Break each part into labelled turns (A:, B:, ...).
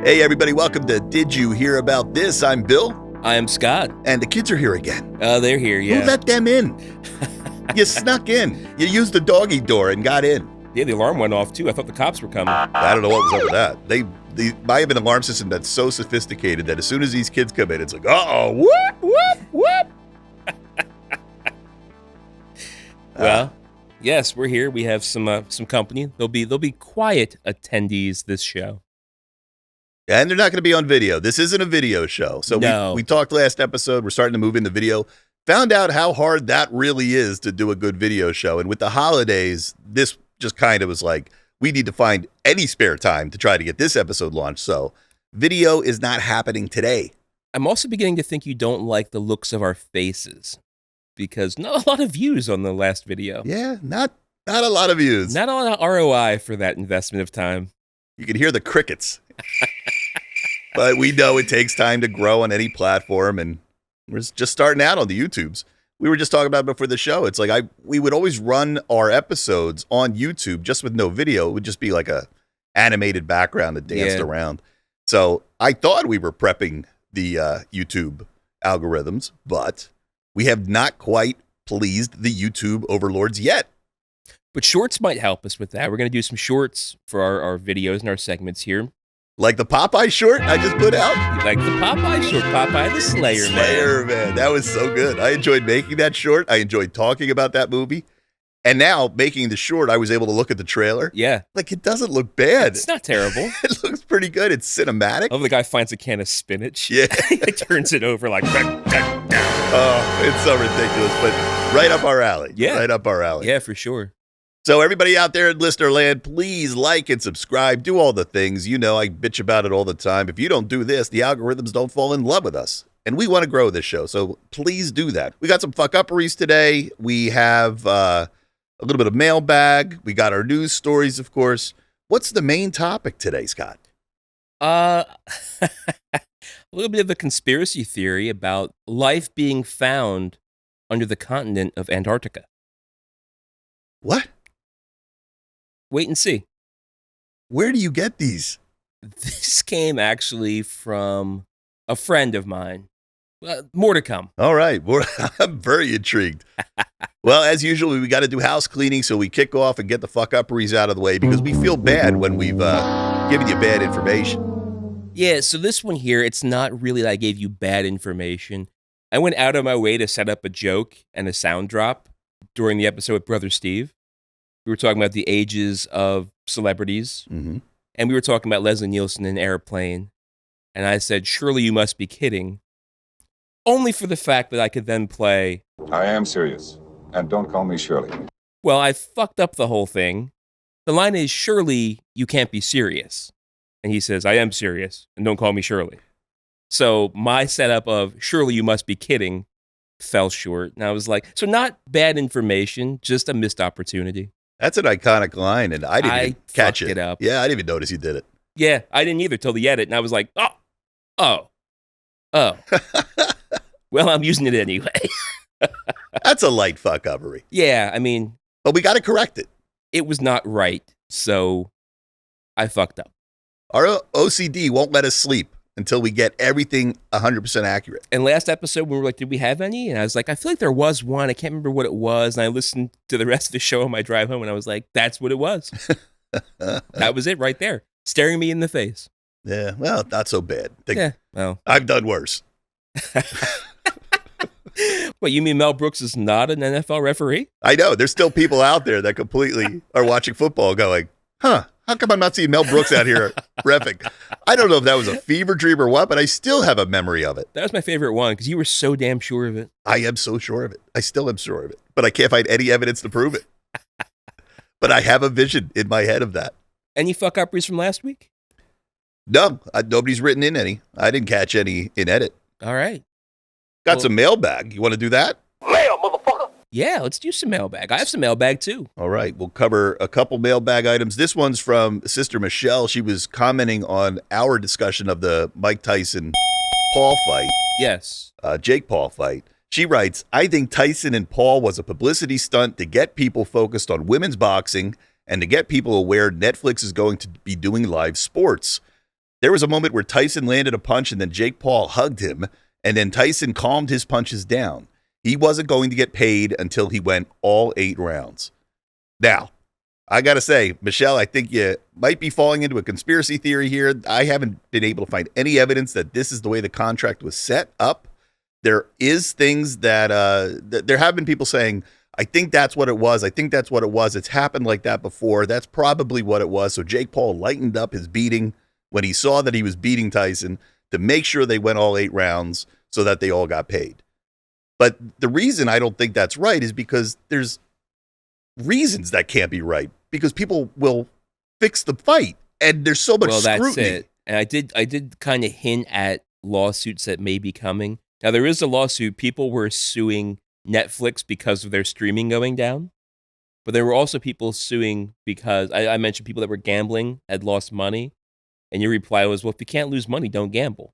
A: Hey, everybody, welcome to Did You Hear About This? I'm Bill.
B: I am Scott.
A: And the kids are here again.
B: Oh, they're here, yeah.
A: Who let them in? You snuck in. You used the doggy door and got in.
B: Yeah, the alarm went off, too. I thought the cops were coming.
A: I don't know what was up with that. They might have an alarm system that's so sophisticated that as soon as these kids come in, it's like, uh-oh, whoop, whoop, whoop.
B: Well, yes, we're here. We have some company. They'll be quiet attendees this show.
A: And they're not going to be on video. This isn't a video show. So
B: No.
A: we talked last episode. We're starting to move into video. Found out how hard that really is to do a good video show. And with the holidays, this just kind of was like, we need to find any spare time to try to get this episode launched. So video is not happening today.
B: I'm also beginning to think you don't like the looks of our faces because not a lot of views on the last video.
A: Yeah, not a lot of views.
B: Not a lot of ROI for that investment of time.
A: You can hear the crickets. But we know it takes time to grow on any platform, and we're just starting out on the YouTubes. We were just talking about it before the show. It's like we would always run our episodes on YouTube just with no video. It would just be like a animated background that danced around. So I thought we were prepping the YouTube algorithms, but we have not quite pleased the YouTube overlords yet.
B: But shorts might help us with that. We're going to do some shorts for our videos and our segments here.
A: Like the Popeye short I just put out?
B: Like the Popeye short, Popeye the Slayer Man.
A: Slayer Man. That was so good. I enjoyed making that short. I enjoyed talking about that movie. And now, making the short, I was able to look at the trailer.
B: Yeah.
A: Like, it doesn't look bad.
B: It's not terrible.
A: It looks pretty good. It's cinematic.
B: Oh, the guy finds a can of spinach.
A: Yeah.
B: He turns it over like...
A: Oh, it's so ridiculous, but right up our alley.
B: Yeah.
A: Right up our alley.
B: Yeah, for sure.
A: So everybody out there in listener land, please like and subscribe. Do all the things. You know, I bitch about it all the time. If you don't do this, the algorithms don't fall in love with us. And we want to grow this show, so please do that. We got some fuck-upperies today. We have a little bit of mailbag. We got our news stories, of course. What's the main topic today, Scott?
B: A little bit of a conspiracy theory about life being found under the continent of Antarctica.
A: What?
B: Wait and see.
A: Where do you get these?
B: This came actually from a friend of mine. More to come.
A: All right. I'm very intrigued. Well, as usual, we got to do house cleaning, so we kick off and get the fuck-upperies out of the way because we feel bad when we've given you bad information.
B: Yeah, so this one here, it's not really that I gave you bad information. I went out of my way to set up a joke and a sound drop during the episode with Brother Steve. We were talking about the ages of celebrities, and we were talking about Leslie Nielsen in Airplane, and I said, surely you must be kidding, only for the fact that I could then play,
C: I am serious, and don't call me Shirley.
B: well, I fucked up the whole thing. The line is, surely you can't be serious. And he says, I am serious, and don't call me Shirley. So my setup of, surely you must be kidding, fell short. And I was like, so not bad information, just a missed opportunity.
A: That's an iconic line, and I didn't even catch
B: fucked it up.
A: Yeah, I didn't even notice you did it.
B: Yeah, I didn't either till the edit, and I was like, oh. Well, I'm using it anyway.
A: That's a light fuck-uppery.
B: Yeah, I mean,
A: But we got to correct it.
B: it was not right, so I fucked up.
A: Our OCD won't let us sleep until we get everything 100% accurate.
B: And last episode, we were like, did we have any? And I was like, I feel like there was one. I can't remember what it was. And I listened to the rest of the show on my drive home, and I was like, that's what it was. That was it right there, staring me in the face.
A: Yeah, well, not so bad.
B: Yeah, well.
A: I've done worse.
B: What, you mean Mel Brooks is not an NFL referee?
A: I know. There's still people out there that completely are watching football going, how come I'm not seeing Mel Brooks out here reffing? I don't know if that was a fever dream or what, but I still have a memory of it.
B: That was my favorite one because you were so damn sure of it.
A: I am so sure of it. I still am sure of it, but I can't find any evidence to prove it. But I have a vision in my head of that.
B: Any fuck-upperies from last week?
A: No, nobody's written in any. I didn't catch any in edit.
B: All right.
A: Got some mailbag. You want to do that?
D: Mail, motherfucker.
B: Yeah, let's do some mailbag. I have some mailbag too.
A: All right. We'll cover a couple mailbag items. This one's from Sister Michelle. She was commenting on our discussion of the Mike Tyson Paul fight.
B: Yes.
A: Jake Paul fight. She writes, I think Tyson and Paul was a publicity stunt to get people focused on women's boxing and to get people aware Netflix is going to be doing live sports. There was a moment where Tyson landed a punch and then Jake Paul hugged him, and then Tyson calmed his punches down. He wasn't going to get paid until he went all 8 rounds. Now, I got to say, Michelle, I think you might be falling into a conspiracy theory here. I haven't been able to find any evidence that this is the way the contract was set up. There is things that there have been people saying, I think that's what it was. I think that's what it was. It's happened like that before. That's probably what it was. So Jake Paul lightened up his beating when he saw that he was beating Tyson to make sure they went all 8 rounds so that they all got paid. But the reason I don't think that's right is because there's reasons that can't be right, because people will fix the fight and there's so much scrutiny.
B: That's it. And I did kind of hint at lawsuits that may be coming. Now, there is a lawsuit. People were suing Netflix because of their streaming going down. But there were also people suing because I mentioned people that were gambling, had lost money. And your reply was, well, if you can't lose money, don't gamble.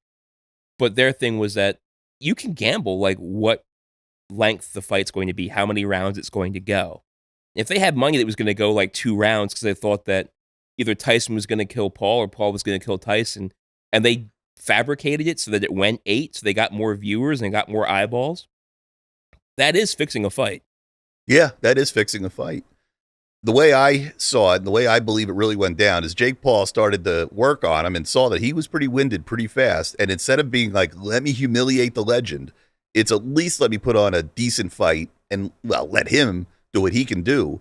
B: But their thing was that you can gamble like what length the fight's going to be, how many rounds it's going to go. If they had money that was going to go like 2 rounds because they thought that either Tyson was going to kill Paul or Paul was going to kill Tyson, and they fabricated it so that it went 8, so they got more viewers and got more eyeballs, that is fixing a fight.
A: Yeah, that is fixing a fight. The way I saw it, and the way I believe it really went down, is Jake Paul started to work on him and saw that he was pretty winded pretty fast. And instead of being like, let me humiliate the legend, it's at least let me put on a decent fight and, well, let him do what he can do.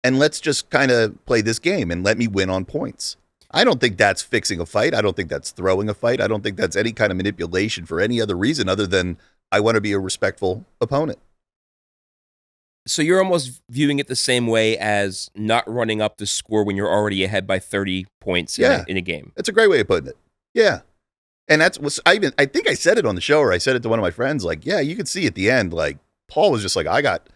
A: And let's just kind of play this game and let me win on points. I don't think that's fixing a fight. I don't think that's throwing a fight. I don't think that's any kind of manipulation for any other reason other than I want to be a respectful opponent.
B: So you're almost viewing it the same way as not running up the score when you're already ahead by 30 points in a game.
A: That's a great way of putting it. Yeah. And that's what I think I said it on the show, or I said it to one of my friends, like, yeah, you could see at the end, like, Paul was just like, I got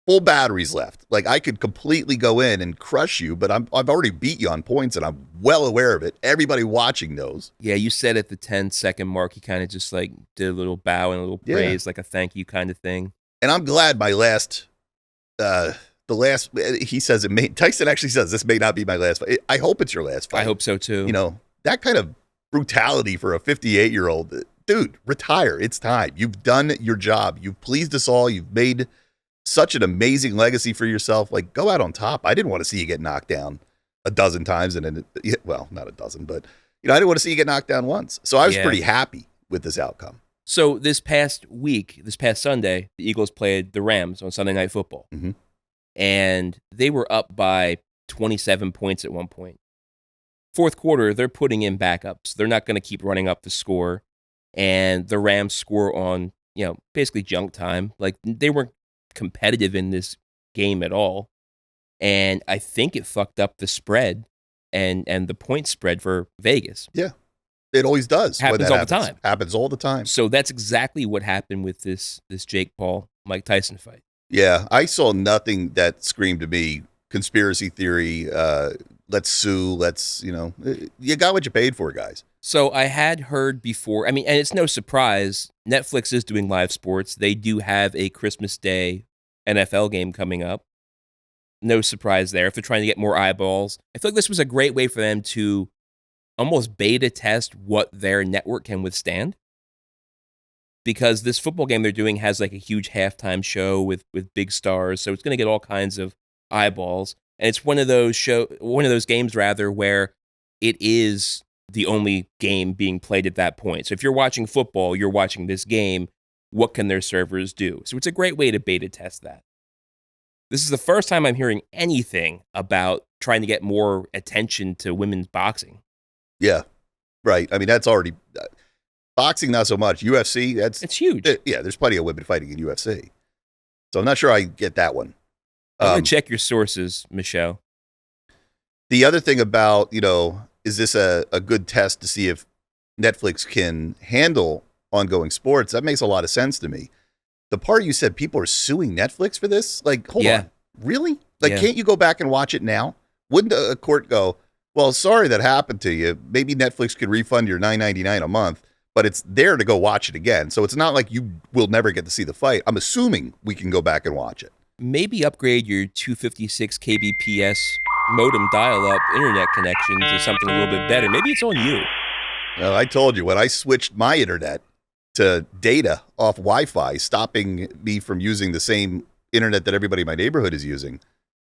A: full batteries left. Like, I could completely go in and crush you, but I've already beat you on points, and I'm well aware of it. Everybody watching knows.
B: Yeah, you said at the 10-second mark, he kind of just like did a little bow and a little praise, like a thank you kind of thing.
A: And I'm glad my last, he says it may, Tyson actually says this may not be my last fight. I hope it's your last fight.
B: I hope so too.
A: You know, that kind of brutality for a 58-year-old, dude, retire. It's time. You've done your job. You've pleased us all. You've made such an amazing legacy for yourself. Like, go out on top. I didn't want to see you get knocked down a dozen times. Well, not a dozen, but, you know, I didn't want to see you get knocked down once. So I was pretty happy with this outcome.
B: So this past Sunday, the Eagles played the Rams on Sunday Night Football.
A: Mm-hmm.
B: And they were up by 27 points at one point. Fourth quarter, they're putting in backups. They're not going to keep running up the score. And the Rams score on, you know, basically junk time. Like, they weren't competitive in this game at all. And I think it fucked up the spread and the point spread for Vegas.
A: Yeah. It always does.
B: Happens all the time.
A: Happens all the time.
B: So that's exactly what happened with this Jake Paul, Mike Tyson fight.
A: Yeah, I saw nothing that screamed to me conspiracy theory. Let's sue. Let's, you know, you got what you paid for, guys.
B: So I had heard before, I mean, and it's no surprise, Netflix is doing live sports. They do have a Christmas Day NFL game coming up. No surprise there. If they're trying to get more eyeballs, I feel like this was a great way for them to almost beta test what their network can withstand. Because this football game they're doing has like a huge halftime show with big stars, so it's going to get all kinds of eyeballs. And it's one of those games where it is the only game being played at that point. So if you're watching football, you're watching this game. What can their servers do? So it's a great way to beta test that. This is the first time I'm hearing anything about trying to get more attention to women's boxing.
A: Yeah, right. I mean, that's already boxing, not so much. UFC, it's
B: huge.
A: Yeah, there's plenty of women fighting in UFC. So I'm not sure I get that one.
B: I'm going to check your sources, Michelle.
A: The other thing about, you know, is this a good test to see if Netflix can handle ongoing sports? That makes a lot of sense to me. The part you said people are suing Netflix for this, like, hold on, really? Like, can't you go back and watch it now? Wouldn't a court go, well, sorry that happened to you. Maybe Netflix could refund your $9.99 a month, but it's there to go watch it again. So it's not like you will never get to see the fight. I'm assuming we can go back and watch it.
B: Maybe upgrade your 256 kbps modem dial-up internet connection to something a little bit better. Maybe it's on you.
A: Well, I told you, when I switched my internet to data off Wi-Fi, stopping me from using the same internet that everybody in my neighborhood is using,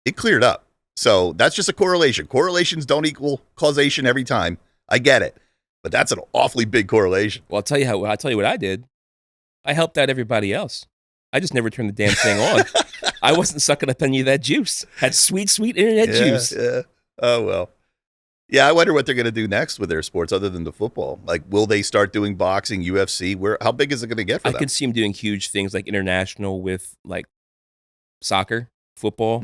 A: it cleared up. So that's just a correlation. Correlations don't equal causation every time. I get it. But that's an awfully big correlation.
B: Well, I'll tell you what I did. I helped out everybody else. I just never turned the damn thing on. I wasn't sucking up any of that juice. Had sweet, sweet internet juice.
A: Yeah. Oh, well. Yeah, I wonder what they're going to do next with their sports other than the football. Like, will they start doing boxing, UFC? How big is it going to get for them?
B: I could see them doing huge things like international with like soccer, football,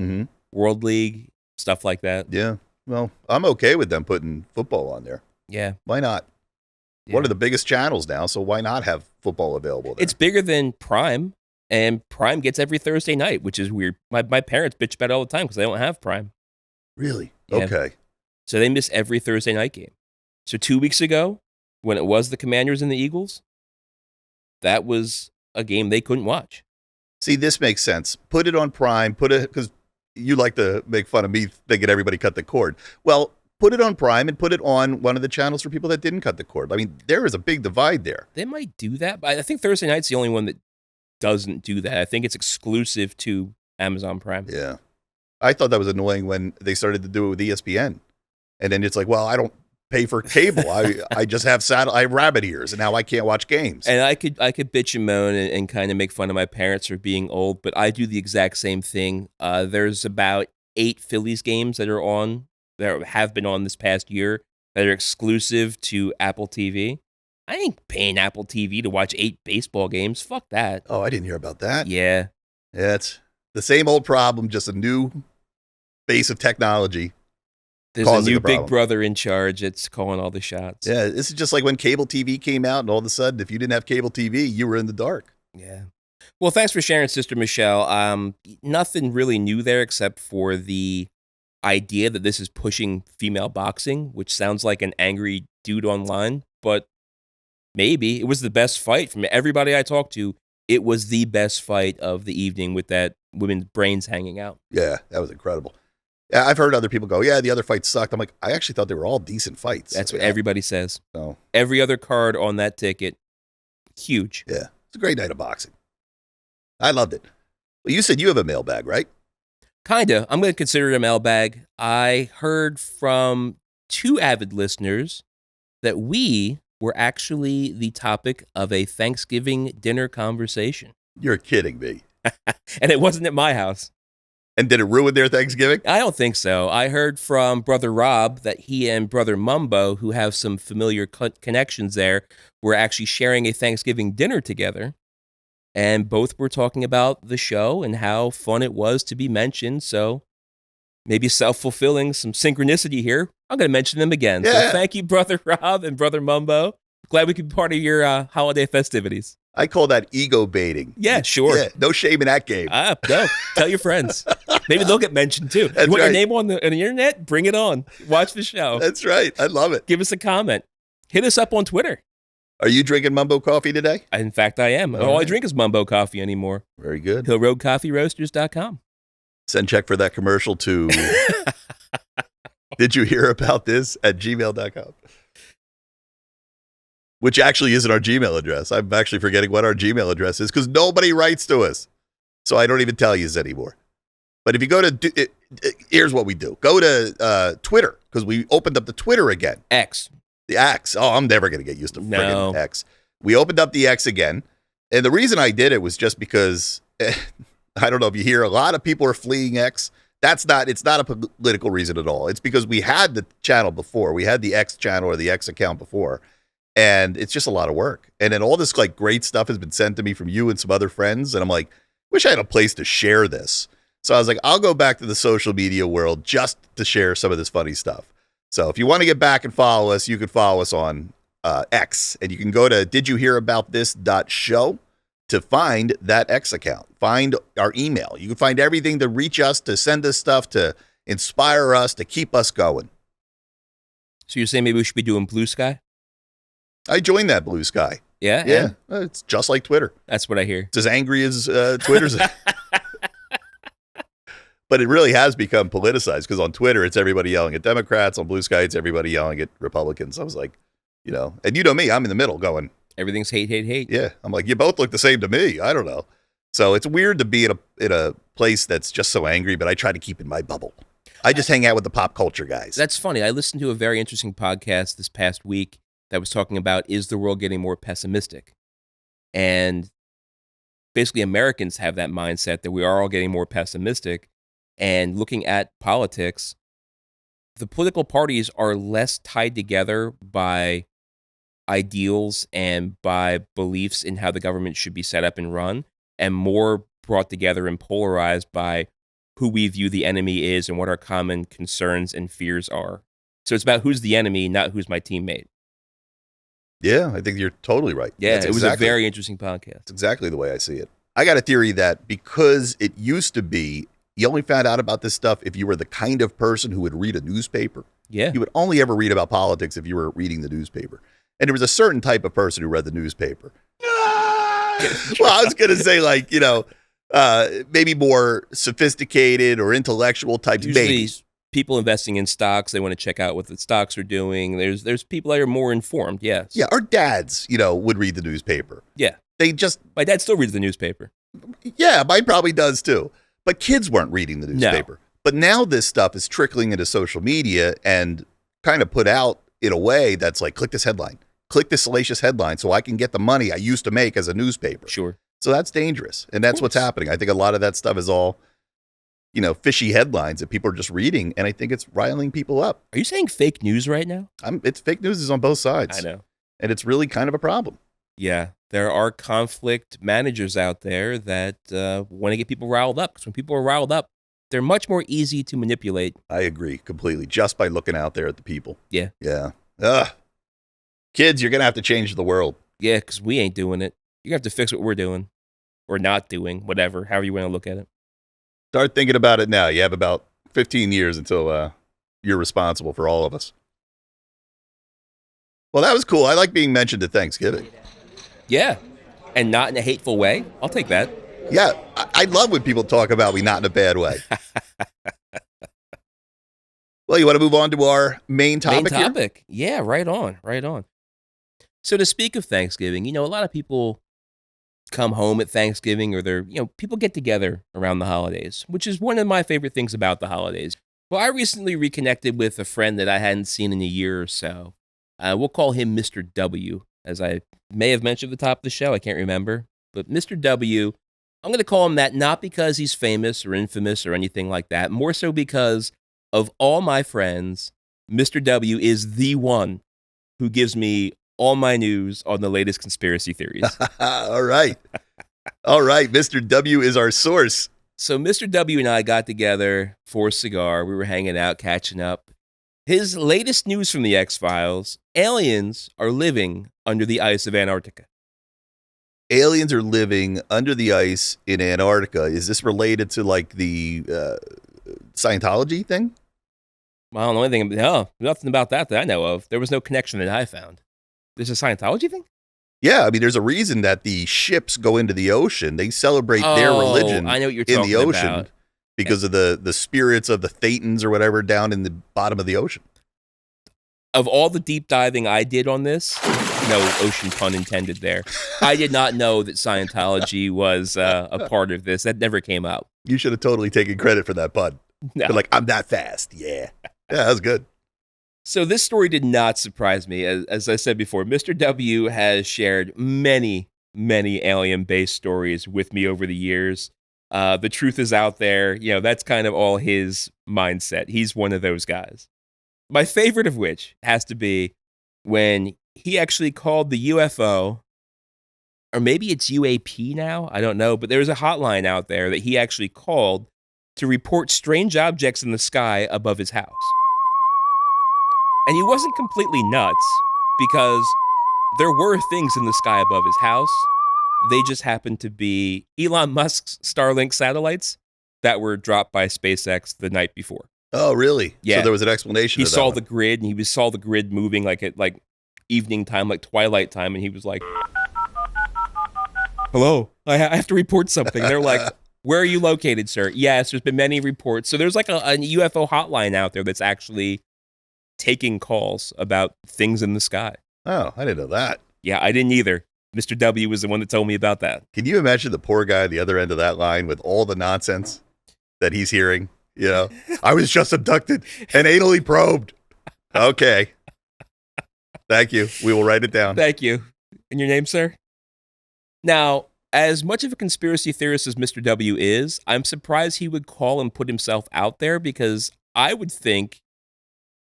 B: World League, stuff like that.
A: Yeah. Well, I'm okay with them putting football on there.
B: Yeah.
A: Why not?
B: Yeah.
A: One of the biggest channels now, so why not have football available there?
B: It's bigger than Prime, and Prime gets every Thursday night, which is weird. My parents bitch about it all the time because they don't have Prime.
A: Really?
B: Yeah.
A: Okay.
B: So they miss every Thursday night game. So 2 weeks ago, when it was the Commanders and the Eagles, that was a game they couldn't watch.
A: See, this makes sense. Put it on Prime. Because you like to make fun of me thinking everybody cut the cord. Well, put it on Prime and put it on one of the channels for people that didn't cut the cord. I mean, there is a big divide there.
B: They might do that, but I think Thursday night's the only one that doesn't do that. I think it's exclusive to Amazon Prime.
A: Yeah. I thought that was annoying when they started to do it with ESPN. And then it's like, well, I don't pay for cable. I just have I have rabbit ears, and now I can't watch games.
B: And I could bitch and moan and kind of make fun of my parents for being old, but I do the exact same thing. There's about 8 Phillies games that have been on this past year that are exclusive to Apple TV. I ain't paying Apple TV to watch 8 baseball games. Fuck that.
A: Oh, I didn't hear about that.
B: Yeah.
A: Yeah, it's the same old problem, just a new base of technology.
B: There's a new big brother in charge. It's calling all the shots.
A: Yeah, this is just like when cable TV came out, and all of a sudden, if you didn't have cable TV, you were in the dark.
B: Yeah. Well, thanks for sharing, Sister Michelle. Nothing really new there except for the idea that this is pushing female boxing, which sounds like an angry dude online, but maybe it was the best fight from everybody I talked to. It was the best fight of the evening with that women's brains hanging out.
A: Yeah, that was incredible. Yeah, I've heard other people go, yeah, the other fight sucked. I'm like, I actually thought they were all decent fights.
B: That's what everybody says.
A: So
B: every other card on that ticket, huge.
A: Yeah, it's a great night of boxing. I loved it. Well, you said you have a mailbag, right?
B: Kinda. I'm going to consider it a mailbag. I heard from 2 avid listeners that we were actually the topic of a Thanksgiving dinner conversation.
A: You're kidding me.
B: And it wasn't at my house.
A: And did it ruin their Thanksgiving?
B: I don't think so. I heard from Brother Rob that he and Brother Mumbo, who have some familiar connections there, were actually sharing a Thanksgiving dinner together. And both were talking about the show and how fun it was to be mentioned. So maybe self-fulfilling, some synchronicity here. I'm going to mention them again.
A: Yeah.
B: So thank you, Brother Rob and Brother Mumbo. Glad we could be part of your holiday festivities.
A: I call that ego baiting.
B: Yeah, sure.
A: Yeah, no shame in that game.
B: No, tell your friends. Maybe they'll get mentioned too.
A: That's
B: you want
A: right.
B: your name on the internet? Bring it on. Watch the show.
A: That's right. I love it.
B: Give us a comment. Hit us up on Twitter.
A: Are you drinking Mumbo coffee today?
B: In fact, I am. All I drink is Mumbo coffee anymore.
A: Very good.
B: HillRoadCoffeeRoasters.com.
A: Send check for that commercial to did you hear about this at gmail.com? Which actually isn't our Gmail address. I'm actually forgetting what our Gmail address is because nobody writes to us. So I don't even tell you anymore. But if you go to, here's what we do. Go to Twitter because we opened up the Twitter again.
B: X.
A: The X. Oh, I'm never going to get used to friggin'
B: No.
A: X. We opened up the X again. And the reason I did it was just because, I don't know if you hear, a lot of people are fleeing X. It's not a political reason at all. It's because we had the channel before. We had the X channel or the X account before. And it's just a lot of work. And then all this like great stuff has been sent to me from you and some other friends. And I'm like, wish I had a place to share this. So I was like, I'll go back to the social media world just to share some of this funny stuff. So if you want to get back and follow us, you can follow us on X. And you can go to didyoughearaboutthis.show to find that X account. Find our email. You can find everything to reach us, to send us stuff, to inspire us, to keep us going.
B: So you're saying maybe we should be doing Blue Sky?
A: I joined that Blue Sky.
B: Yeah?
A: Yeah. It's just like Twitter.
B: That's what I hear.
A: It's as angry as Twitter's. But it really has become politicized because on Twitter, it's everybody yelling at Democrats. On Blue Sky, it's everybody yelling at Republicans. I was like, You know, and you know me, I'm in the middle going,
B: Everything's hate, hate, hate.
A: yeah. I'm like, you both look the same to me. I don't know. So it's weird to be in a place that's just so angry, but I try to keep in my bubble. I just hang out with the pop culture guys.
B: That's funny. I listened to a very interesting podcast this past week that was talking about, is the world getting more pessimistic? And basically Americans have that mindset that we are all getting more pessimistic. And looking at politics, the political parties are less tied together by ideals and by beliefs in how the government should be set up and run, and more brought together and polarized by who we view the enemy is and what our common concerns and fears are. So it's about who's the enemy, not who's my teammate.
A: Yeah, I think you're totally right.
B: Yeah,
A: That's
B: it was
A: exactly-
B: a very interesting podcast.
A: That's exactly the way I see it. I got a theory that because it used to be, you only found out about this stuff if you were the kind of person who would read a newspaper.
B: Yeah.
A: You would only ever read about politics if you were reading the newspaper. And there was a certain type of person who read the newspaper. Well, I was going to say, like, you know, maybe more sophisticated or intellectual types.
B: Usually
A: Maybe.
B: people investing in stocks, they want to check out what the stocks are doing. There's people that are more informed, yes.
A: Yeah, our dads, you know, would read the newspaper.
B: Yeah.
A: They just,
B: My dad still reads the newspaper.
A: yeah, mine probably does too. But kids weren't reading the newspaper. But now this stuff is trickling into social media and kind of put out in a way that's like, click this headline, click this salacious headline so I can get the money I used to make as a newspaper.
B: Sure.
A: So that's dangerous. And that's what's happening. I think a lot of that stuff is all, you know, fishy headlines that people are just reading. And I think it's riling people up.
B: Are you saying fake news right now?
A: It's fake news is on both sides.
B: I know.
A: And it's really kind of a problem.
B: Yeah. There are conflict managers out there that want to get people riled up. Because when people are riled up, they're much more easy to manipulate.
A: I agree completely. Just by looking out there at the people.
B: Yeah.
A: Yeah. Ugh. Kids, you're going to have to change the world.
B: Yeah, because we ain't doing it. You have to fix what we're doing or not doing, whatever, however you want to look at it.
A: Start thinking about it now. You have about 15 years until you're responsible for all of us. Well, that was cool. I like being mentioned at Thanksgiving.
B: Yeah. And not in a hateful way. I'll take that.
A: Yeah, I love when people talk about me not in a bad way. Well, you want to move on to our main topic here?
B: Yeah, right on, right on. So to speak of Thanksgiving, you know, a lot of people come home at Thanksgiving, or people get together around the holidays, which is one of my favorite things about the holidays. Well, I recently reconnected with a friend that I hadn't seen in a year or so. We'll call him Mr. W, as I may have mentioned at the top of the show. I can't remember. But Mr. W, I'm going to call him that not because he's famous or infamous or anything like that, more so because of all my friends, Mr. W is the one who gives me all my news on the latest conspiracy theories.
A: All right. All right. Mr. W is our source.
B: So Mr. W and I got together for a cigar. We were hanging out, catching up. His latest news from the X-Files, aliens are living under the ice of Antarctica.
A: Aliens are living under the ice in Antarctica. Is this related to like the Scientology thing?
B: I don't know anything. No, nothing about that I know of. There was no connection that I found. There's a Scientology thing?
A: Yeah, I mean, there's a reason that the ships go into the ocean. They celebrate their religion
B: I know what you're
A: in
B: talking
A: the ocean
B: about.
A: because of the spirits of the Thetans or whatever down in the bottom of the ocean.
B: Of all the deep diving I did on this, no ocean pun intended there, I did not know that Scientology was a part of this. That never came up.
A: You should have totally taken credit for that pun.
B: No.
A: But like, I'm that fast. Yeah. Yeah, that was good.
B: So this story did not surprise me. As I said before, Mr. W has shared many, many alien-based stories with me over the years. The truth is out there. You know, that's kind of all his mindset. He's one of those guys. My favorite of which has to be when he actually called the UFO, or maybe it's UAP now, I don't know, but there's a hotline out there that he actually called to report strange objects in the sky above his house. And he wasn't completely nuts, because there were things in the sky above his house. They just happened to be Elon Musk's Starlink satellites that were dropped by SpaceX the night before.
A: Oh, really?
B: Yeah.
A: So there was an explanation.
B: He
A: to that
B: saw
A: one.
B: the grid, and he saw the grid moving like at evening time, like twilight time, and he was like, "Hello, I have to report something." They're like, "Where are you located, sir?" Yes, there's been many reports. So there's like a UFO hotline out there that's actually taking calls about things in the sky.
A: Oh, I didn't know that.
B: Yeah, I didn't either. Mr. W was the one that told me about that.
A: Can you imagine the poor guy at the other end of that line with all the nonsense that he's hearing? You know, I was just abducted and anally probed. Okay. Thank you. We will write it down.
B: Thank you. And your name, sir? Now, as much of a conspiracy theorist as Mr. W is, I'm surprised he would call and put himself out there, because I would think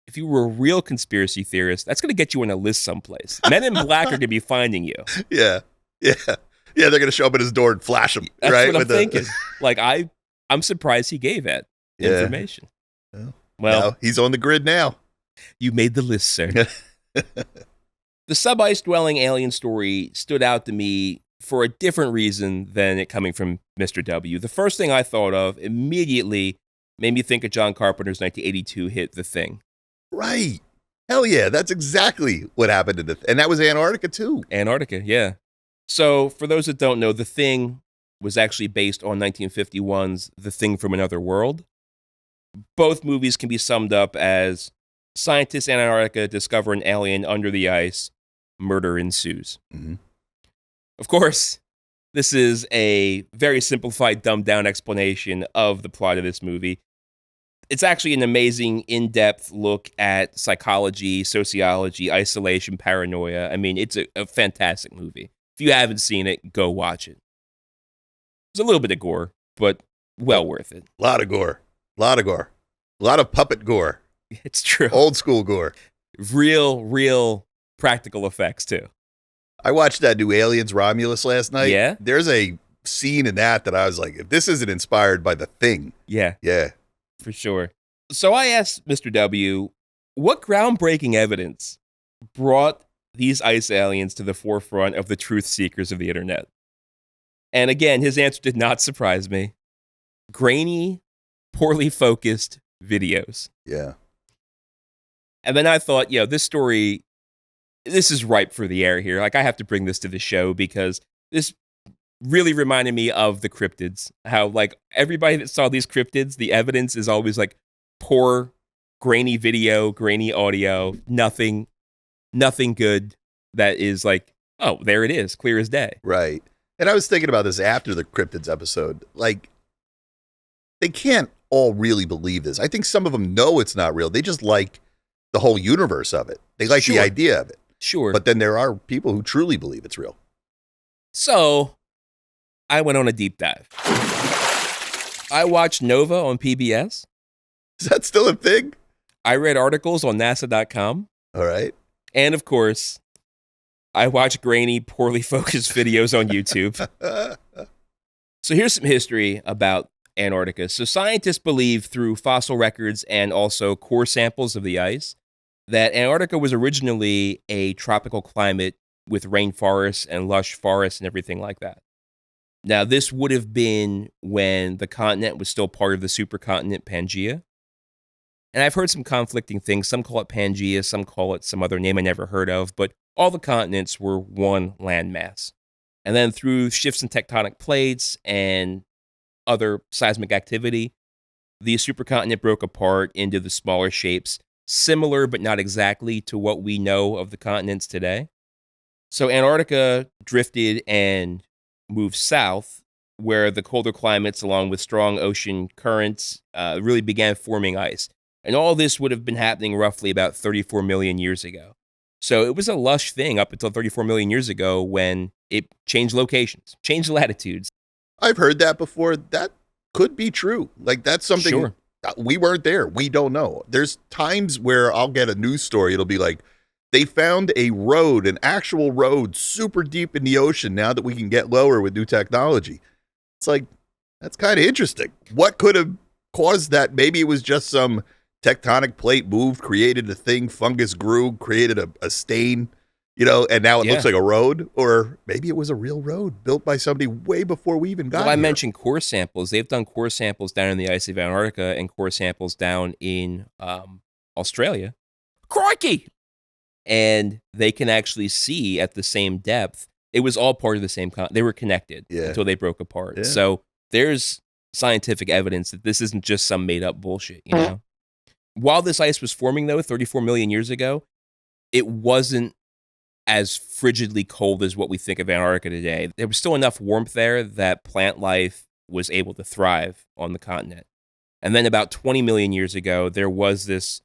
B: if you were a real conspiracy theorist, that's going to get you on a list someplace. Men in Black are going to be finding you.
A: Yeah. Yeah. Yeah. They're going to show up at his door and flash him.
B: That's
A: right?
B: what I'm thinking. Like, I'm surprised he gave that information. Well,
A: no, he's on the grid now.
B: You made the list, sir. The sub-ice dwelling alien story stood out to me for a different reason than it coming from Mr. W. The first thing I thought of immediately made me think of John Carpenter's 1982 hit, The Thing.
A: Right. Hell yeah. That's exactly what happened to and that was Antarctica too.
B: Antarctica, yeah. So for those that don't know, The Thing was actually based on 1951's The Thing from Another World. Both movies can be summed up as scientists in Antarctica discover an alien under the ice, murder ensues.
A: Mm-hmm.
B: Of course, this is a very simplified, dumbed-down explanation of the plot of this movie. It's actually an amazing, in-depth look at psychology, sociology, isolation, paranoia. I mean, it's a fantastic movie. If you haven't seen it, go watch it. There's a little bit of gore, but well worth it.
A: A lot of gore. A lot of gore. A lot of puppet gore.
B: It's true.
A: Old school gore.
B: Real practical effects, too.
A: I watched that new Aliens Romulus last night.
B: Yeah?
A: There's a scene in that I was like, if this isn't inspired by The Thing.
B: Yeah.
A: Yeah.
B: For sure. So I asked Mr. W, what groundbreaking evidence brought these ice aliens to the forefront of the truth seekers of the internet? And again, his answer did not surprise me. Grainy, poorly focused videos.
A: Yeah.
B: And then I thought, this story, this is ripe for the air here. Like, I have to bring this to the show because this really reminded me of the cryptids. How, like, everybody that saw these cryptids, the evidence is always like poor, grainy video, grainy audio, nothing good that is like, oh, there it is, clear as day.
A: Right. And I was thinking about this after the cryptids episode. Like, they can't all really believe this. I think some of them know it's not real. They just like the whole universe of it. They like the idea of it.
B: Sure.
A: But then there are people who truly believe it's real.
B: So I went on a deep dive. I watched Nova on PBS.
A: Is that still a thing?
B: I read articles on NASA.com.
A: All right.
B: And of course, I watched grainy, poorly focused videos on YouTube. So here's some history about Antarctica. So scientists believe through fossil records and also core samples of the ice that Antarctica was originally a tropical climate with rainforests and lush forests and everything like that. Now, this would have been when the continent was still part of the supercontinent Pangaea. And I've heard some conflicting things. Some call it Pangaea, some call it some other name I never heard of, but all the continents were one landmass. And then through shifts in tectonic plates and other seismic activity, the supercontinent broke apart into the smaller shapes, similar but not exactly to what we know of the continents today. So Antarctica drifted and moved south, where the colder climates, along with strong ocean currents, really began forming ice. And all this would have been happening roughly about 34 million years ago. So it was a lush thing up until 34 million years ago when it changed locations, changed latitudes.
A: I've heard that before. That could be true. Like, that's something.
B: Sure.
A: We weren't there. We don't know. There's times where I'll get a news story. It'll be like, they found a road, an actual road, super deep in the ocean now that we can get lower with new technology. It's like, that's kind of interesting. What could have caused that? Maybe it was just some tectonic plate moved, created a thing, fungus grew, created a stain, and now it looks like a road. Or maybe it was a real road built by somebody way before we even got here.
B: I mentioned core samples. They've done core samples down in the ice of Antarctica and core samples down in Australia. Crikey! And they can actually see at the same depth. It was all part of the same they were connected until they broke apart.
A: Yeah.
B: So there's scientific evidence that this isn't just some made up bullshit, While this ice was forming, though, 34 million years ago, it wasn't as frigidly cold as what we think of Antarctica today. There was still enough warmth there that plant life was able to thrive on the continent. And then about 20 million years ago, there was this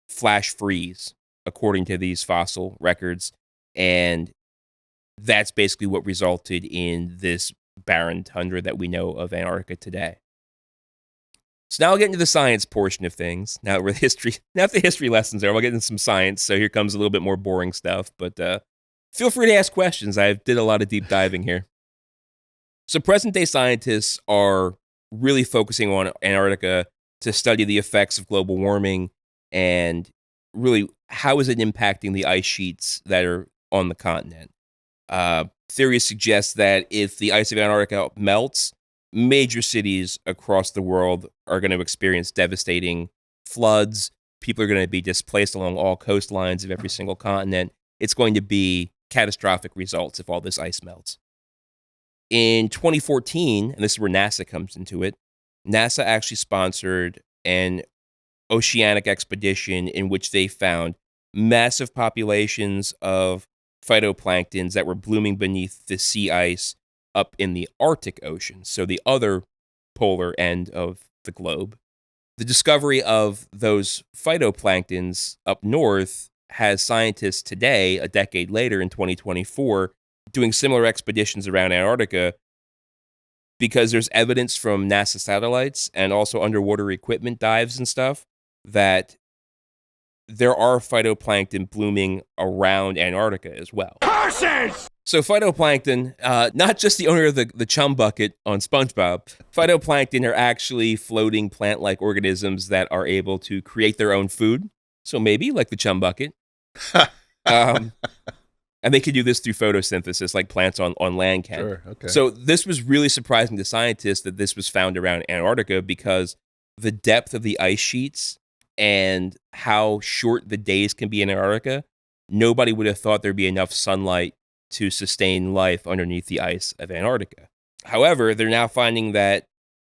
B: flash freeze, according to these fossil records. And that's basically what resulted in this barren tundra that we know of Antarctica today. So now I'll get into the science portion of things. Now we're the history lessons are, we'll get into some science. So here comes a little bit more boring stuff, but feel free to ask questions. I did a lot of deep diving here. So present day scientists are really focusing on Antarctica to study the effects of global warming and really how is it impacting the ice sheets that are on the continent. Theories suggest that if the ice of Antarctica melts, major cities across the world are going to experience devastating floods. People are going to be displaced along all coastlines of every single continent. It's going to be catastrophic results if all this ice melts. In 2014, and this is where NASA comes into it, NASA actually sponsored an oceanic expedition in which they found massive populations of phytoplanktons that were blooming beneath the sea ice up in the Arctic Ocean, so the other polar end of the globe. The discovery of those phytoplanktons up north has scientists today, a decade later in 2024, doing similar expeditions around Antarctica because there's evidence from NASA satellites and also underwater equipment dives and stuff that there are phytoplankton blooming around Antarctica as well. Curses! So phytoplankton, not just the owner of the chum bucket on SpongeBob, phytoplankton are actually floating plant-like organisms that are able to create their own food. So maybe like the chum bucket. And they could do this through photosynthesis like plants on land can.
A: Sure, okay.
B: So this was really surprising to scientists that this was found around Antarctica because the depth of the ice sheets and how short the days can be in Antarctica, nobody would have thought there'd be enough sunlight to sustain life underneath the ice of Antarctica. However, they're now finding that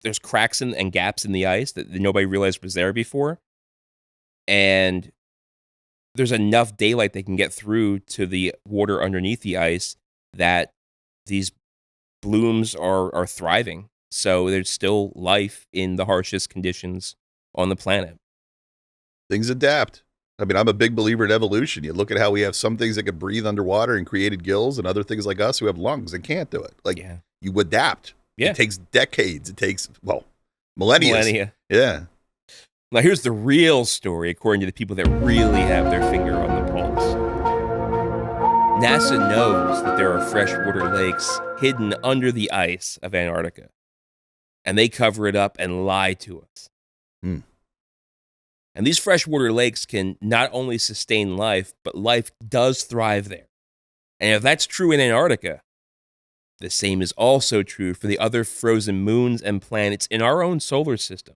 B: there's cracks and gaps in the ice that nobody realized was there before. And there's enough daylight they can get through to the water underneath the ice that these blooms are thriving. So there's still life in the harshest conditions on the planet.
A: Things adapt. I mean, I'm a big believer in evolution. You look at how we have some things that can breathe underwater and created gills, and other things like us who have lungs and can't do it. Like, you adapt.
B: Yeah.
A: It takes decades. It takes, millennia. Yeah.
B: Now, here's the real story, according to the people that really have their finger on the pulse. NASA knows that there are freshwater lakes hidden under the ice of Antarctica, and they cover it up and lie to us. And these freshwater lakes can not only sustain life, but life does thrive there. And if that's true in Antarctica, the same is also true for the other frozen moons and planets in our own solar system.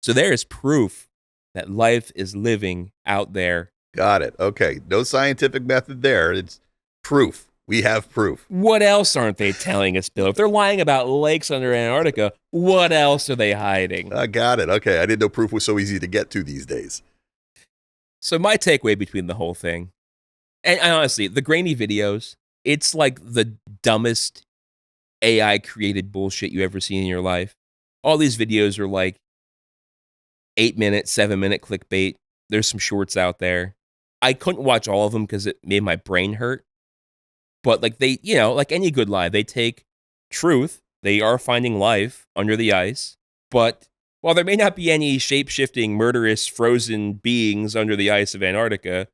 B: So there is proof that life is living out there.
A: Got it. Okay. No scientific method there. It's proof. We have proof.
B: What else aren't they telling us, Bill? If they're lying about lakes under Antarctica, what else are they hiding?
A: I got it. Okay. I didn't know proof was so easy to get to these days.
B: So my takeaway between the whole thing, and honestly, the grainy videos, it's like the dumbest AI-created bullshit you ever seen in your life. All these videos are like 8-minute, 7-minute clickbait. There's some shorts out there. I couldn't watch all of them because it made my brain hurt. But like they, like any good lie, they take truth. They are finding life under the ice. But while there may not be any shape-shifting, murderous, frozen beings under the ice of Antarctica,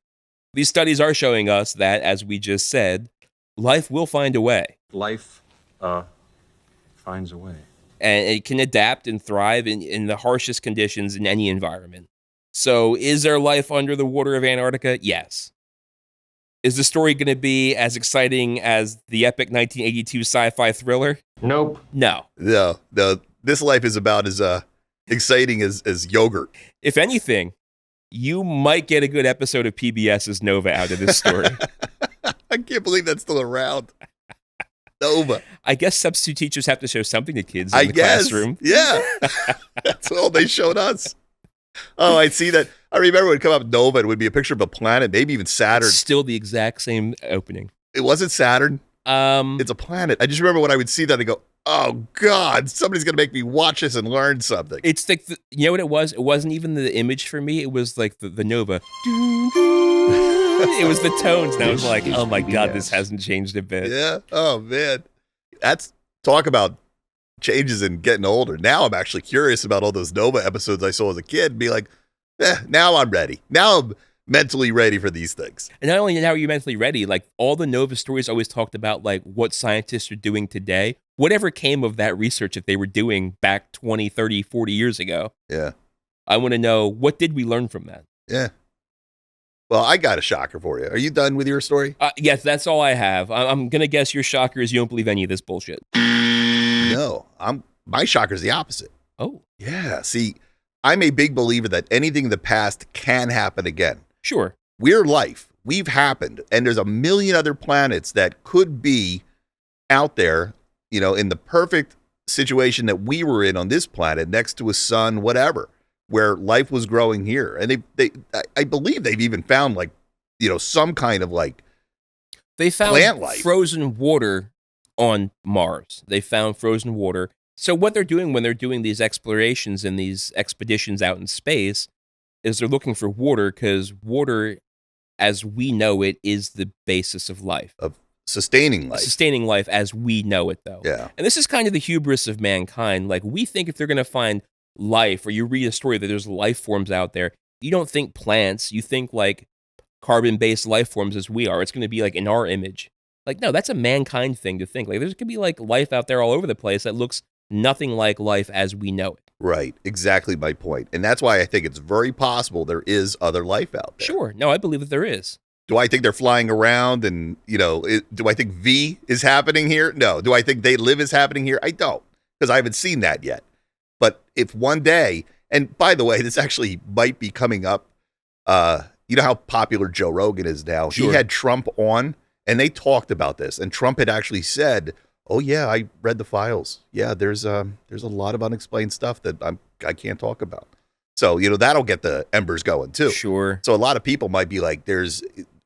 B: these studies are showing us that, as we just said, life will find a way.
D: Life finds a way.
B: And it can adapt and thrive in the harshest conditions in any environment. So is there life under the water of Antarctica? Yes. Is the story going to be as exciting as the epic 1982 sci-fi thriller?
D: Nope.
B: No.
A: No. This life is about as exciting as yogurt.
B: If anything, you might get a good episode of PBS's Nova out of this story.
A: I can't believe that's still around. Nova.
B: I guess substitute teachers have to show something to kids in the classroom.
A: Yeah. That's all they showed us. Oh, I see that. I remember when it come up Nova, it would be a picture of a planet, maybe even Saturn.
B: It's still the exact same opening.
A: It wasn't Saturn.
B: Um,
A: It's a planet. I just remember when I would see that, I go, oh, God, somebody's going to make me watch this and learn something.
B: it's like, you know what it was? It wasn't even the image for me. It was like the Nova. It was the tones. And I was like, oh my God, this hasn't changed a bit.
A: Yeah. Oh, man. That's talk about changes in getting older. Now I'm actually curious about all those Nova episodes I saw as a kid and be like, now I'm ready. Now I'm mentally ready for these things.
B: And not only now are you mentally ready, like all the Nova stories always talked about like what scientists are doing today. Whatever came of that research that they were doing back 20, 30, 40 years ago.
A: Yeah.
B: I want to know, what did we learn from that?
A: Yeah. Well, I got a shocker for you. Are you done with your story?
B: Yes, that's all I have. I'm going to guess your shocker is you don't believe any of this bullshit.
A: No. My shocker is the opposite.
B: Oh,
A: Yeah. See, I'm a big believer that anything in the past can happen again.
B: sure.
A: We're life. We've happened. And there's a million other planets that could be out there, in the perfect situation that we were in on this planet, next to a sun, whatever, where life was growing here. And I believe they've even found some kind of
B: They found
A: plant life.
B: frozen water on Mars. They found frozen water. So what they're doing when they're doing these explorations and these expeditions out in space is they're looking for water, because water, as we know it, is the basis of life.
A: Sustaining life.
B: Sustaining life as we know it, though.
A: Yeah.
B: And this is kind of the hubris of mankind. Like, we think if they're going to find life, or you read a story that there's life forms out there, you don't think plants. You think like carbon-based life forms as we are. It's going to be like in our image. Like, no, that's a mankind thing to think. Like, there's going to be like life out there all over the place that looks nothing like life as we know it.
A: Right. Exactly my point. And that's why I think it's very possible there is other life out there.
B: Sure. No, I believe that there is.
A: Do I think they're flying around and, do I think V is happening here? No. Do I think They Live is happening here? I don't, because I haven't seen that yet. But if one day, and by the way, this actually might be coming up, you know how popular Joe Rogan is now?
B: Sure.
A: He had Trump on, and they talked about this. And Trump had actually said, oh, yeah, I read the files. Yeah, there's a lot of unexplained stuff that I can't talk about. So, that'll get the embers going, too.
B: Sure.
A: So a lot of people might be like, there's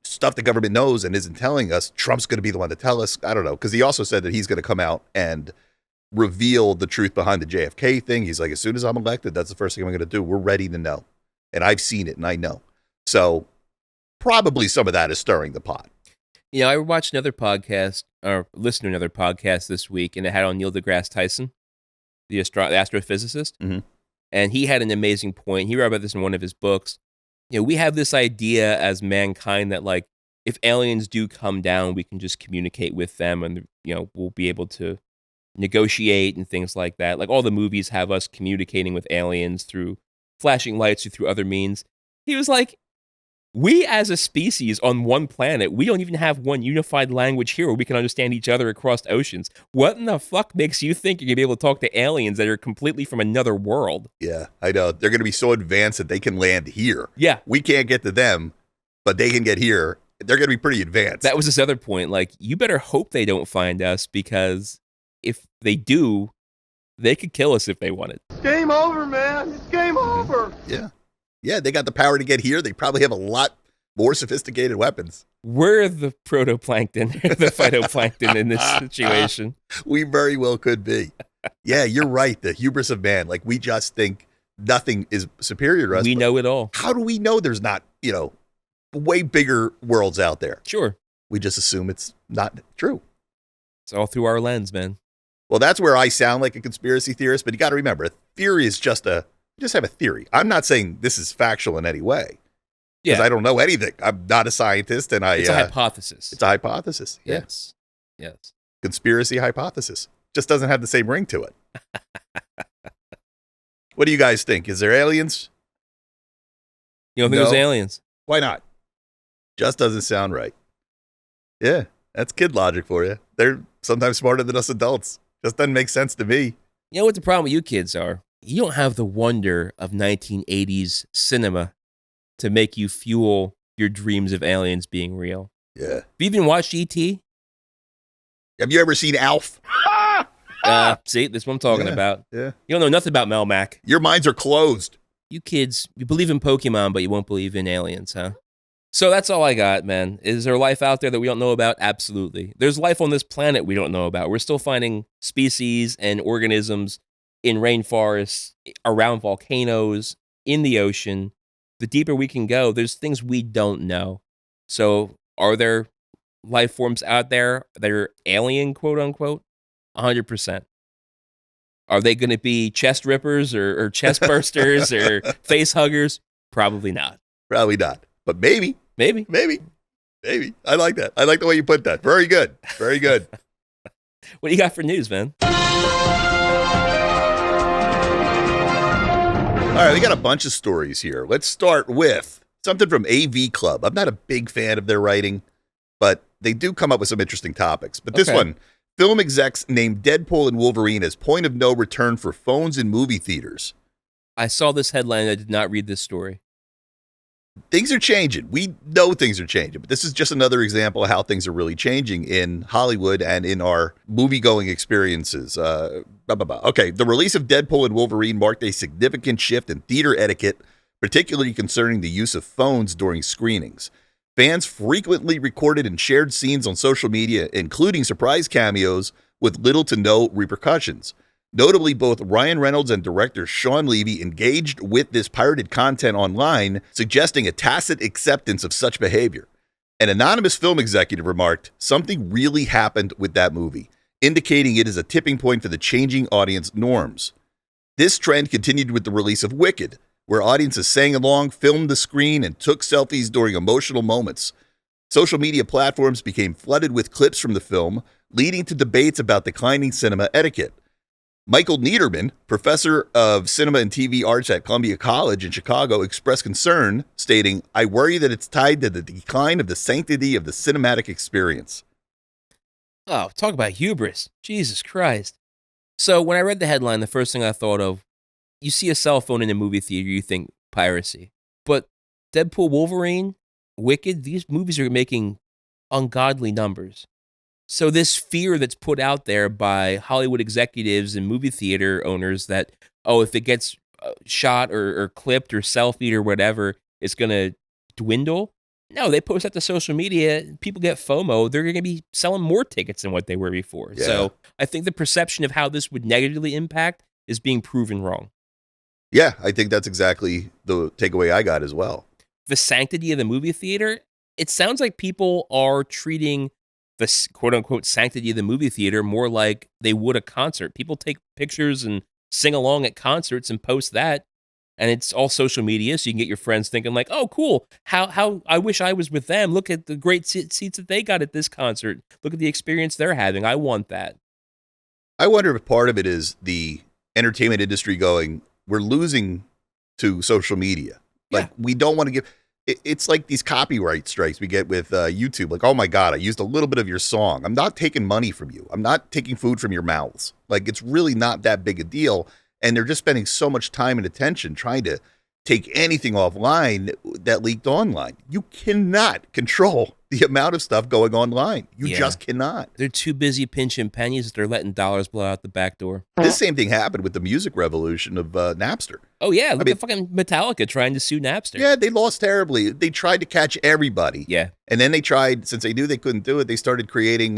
A: stuff the government knows and isn't telling us. Trump's going to be the one to tell us. I don't know. Because he also said that he's going to come out and reveal the truth behind the JFK thing. He's like, as soon as I'm elected, that's the first thing I'm going to do. We're ready to know. And I've seen it and I know. So probably some of that is stirring the pot.
B: I watched another podcast, or listened to another podcast this week, and it had on Neil deGrasse Tyson, the astrophysicist.
A: Mm-hmm.
B: And he had an amazing point. He wrote about this in one of his books. We have this idea as mankind that, like, if aliens do come down, we can just communicate with them, and, we'll be able to negotiate and things like that. Like, all the movies have us communicating with aliens through flashing lights or through other means. He was like, we as a species on one planet, we don't even have one unified language here where we can understand each other across oceans. What in the fuck makes you think you're going to be able to talk to aliens that are completely from another world?
A: Yeah, I know. They're going to be so advanced that they can land here.
B: Yeah.
A: We can't get to them, but they can get here. They're going to be pretty advanced.
B: That was his other point. Like, you better hope they don't find us, because if they do, they could kill us if they wanted.
E: It's game over, man. It's game over.
A: Yeah. Yeah, they got the power to get here. They probably have a lot more sophisticated weapons.
B: We're the protoplankton, the phytoplankton in this situation.
A: We very well could be. Yeah, you're right. The hubris of man. Like, we just think nothing is superior to us.
B: We know it all.
A: How do we know there's not, way bigger worlds out there?
B: Sure.
A: We just assume it's not true.
B: It's all through our lens, man.
A: Well, that's where I sound like a conspiracy theorist, but you got to remember, a theory is just you just have a theory. I'm not saying this is factual in any way, because
B: Yeah.
A: I don't know anything. I'm not a scientist, and
B: It's a hypothesis.
A: It's a hypothesis. Yeah.
B: Yes. Yes.
A: Conspiracy hypothesis. Just doesn't have the same ring to it. What do you guys think? Is there aliens?
B: You don't think
A: No.
B: there's aliens?
A: Why not? Just doesn't sound right. Yeah, that's kid logic for you. They're sometimes smarter than us adults. Just doesn't make sense to me.
B: You know what the problem with you kids are? You don't have the wonder of 1980s cinema to make you fuel your dreams of aliens being real.
A: Yeah.
B: Have you even watched E.T.?
A: Have you ever seen Alf?
B: See, this is what I'm talking
A: Yeah.
B: about.
A: Yeah.
B: You don't know nothing about Melmac.
A: Your minds are closed.
B: You kids, you believe in Pokemon, but you won't believe in aliens, huh? So that's all I got, man. Is there life out there that we don't know about? Absolutely. There's life on this planet we don't know about. We're still finding species and organisms in rainforests, around volcanoes, in the ocean. The deeper we can go, there's things we don't know. So are there life forms out there that are alien, quote unquote? 100%. Are they going to be chest rippers or chest bursters or face huggers? Probably not.
A: Probably not. But maybe.
B: Maybe.
A: I like that. I like the way you put that. Very good. Very good.
B: What do you got for news, man?
A: All right, we got a bunch of stories here. Let's start with something from AV Club. I'm not a big fan of their writing, but they do come up with some interesting topics. But this one, film execs named Deadpool and Wolverine as point of no return for phones in movie theaters.
B: I saw this headline. I did not read this story.
A: Things are changing. We know things are changing, but this is just another example of how things are really changing in Hollywood and in our movie-going experiences. Okay, the release of Deadpool and Wolverine marked a significant shift in theater etiquette, particularly concerning the use of phones during screenings. Fans frequently recorded and shared scenes on social media, including surprise cameos with little to no repercussions. Notably, both Ryan Reynolds and director Sean Levy engaged with this pirated content online, suggesting a tacit acceptance of such behavior. An anonymous film executive remarked, "Something really happened with that movie," indicating it is a tipping point for the changing audience norms. This trend continued with the release of Wicked, where audiences sang along, filmed the screen, and took selfies during emotional moments. Social media platforms became flooded with clips from the film, leading to debates about declining cinema etiquette. Michael Niederman, professor of cinema and TV arts at Columbia College in Chicago, expressed concern, stating, "I worry that it's tied to the decline of the sanctity of the cinematic experience."
B: Oh, talk about hubris. Jesus Christ. So when I read the headline, the first thing I thought of, you see a cell phone in a movie theater, you think piracy. But Deadpool, Wolverine, Wicked, these movies are making ungodly numbers. So this fear that's put out there by Hollywood executives and movie theater owners that, oh, if it gets shot or clipped or selfied or whatever, it's going to dwindle. No, they post that to social media. People get FOMO. They're going to be selling more tickets than what they were before.
A: Yeah.
B: So I think the perception of how this would negatively impact is being proven wrong.
A: Yeah, I think that's exactly the takeaway I got as well.
B: The sanctity of the movie theater, it sounds like people are treating the quote-unquote sanctity of the movie theater more like they would a concert. People take pictures and sing along at concerts and post that, and it's all social media, so you can get your friends thinking like, oh, cool, how I wish I was with them. Look at the great seats that they got at this concert. Look at the experience they're having. I want that.
A: I wonder if part of it is the entertainment industry going, we're losing to social media. Like, we don't want to give... It's like these copyright strikes we get with YouTube. Like, oh my God, I used a little bit of your song. I'm not taking money from you. I'm not taking food from your mouths. Like, it's really not that big a deal. And they're just spending so much time and attention trying to take anything offline that leaked online. You cannot control the amount of stuff going online. You just cannot.
B: They're too busy pinching pennies that they're letting dollars blow out the back door.
A: This same thing happened with the music revolution of Napster.
B: Oh, yeah. Look at fucking Metallica trying to sue Napster.
A: Yeah, they lost terribly. They tried to catch everybody.
B: Yeah.
A: And then they tried, since they knew they couldn't do it, they started creating,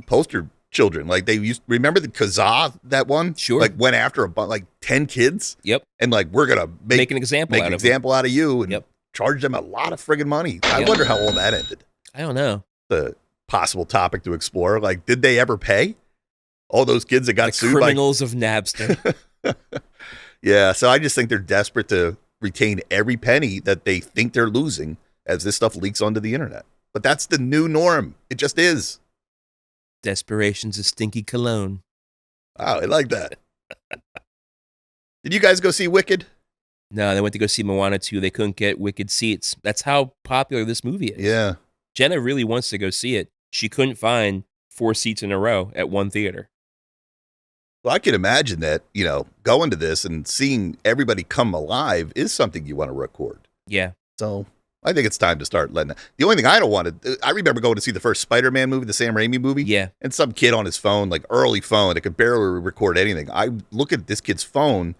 A: poster children. Like they used, remember the Kazaa, that one?
B: Sure.
A: Like went after like 10 kids.
B: Yep.
A: And like, we're going to
B: make an example
A: out of you and charge them a lot of friggin' money. I wonder how all that ended.
B: I don't know.
A: The possible topic to explore. Like, did they ever pay? All those kids that got sued
B: criminals of Napster.
A: Yeah, so I just think they're desperate to retain every penny that they think they're losing as this stuff leaks onto the internet. But that's the new norm. It just is.
B: Desperation's a stinky cologne.
A: Wow, I like that. Did you guys go see Wicked?
B: No, they went to go see Moana 2. They couldn't get Wicked seats. That's how popular this movie is.
A: Yeah.
B: Jenna really wants to go see it. She couldn't find 4 seats in a row at one theater.
A: Well, I can imagine that, going to this and seeing everybody come alive is something you want to record.
B: Yeah.
A: So I think it's time to start letting it. The only thing I don't want to, I remember going to see the first Spider-Man movie, the Sam Raimi movie.
B: Yeah.
A: And some kid on his phone, like early phone, it could barely record anything. I look at this kid's phone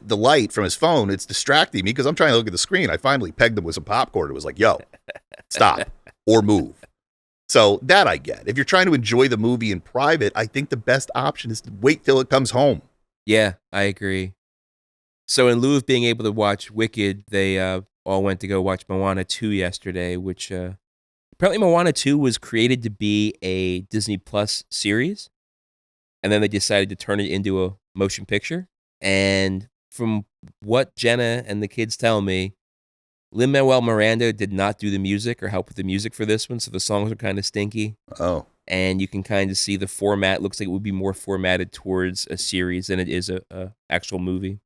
A: the light from his phone, it's distracting me because I'm trying to look at the screen. I finally pegged him with some popcorn. It was like, yo, stop or move. So that I get. If you're trying to enjoy the movie in private, I think the best option is to wait till it comes home.
B: Yeah, I agree. So in lieu of being able to watch Wicked, they all went to go watch Moana 2 yesterday, which apparently Moana 2 was created to be a Disney Plus series. And then they decided to turn it into a motion picture. And from what Jenna and the kids tell me, Lin-Manuel Miranda did not do the music or help with the music for this one, so the songs are kind of stinky.
A: Oh.
B: And you can kind of see the format. Looks like it would be more formatted towards a series than it is a actual movie.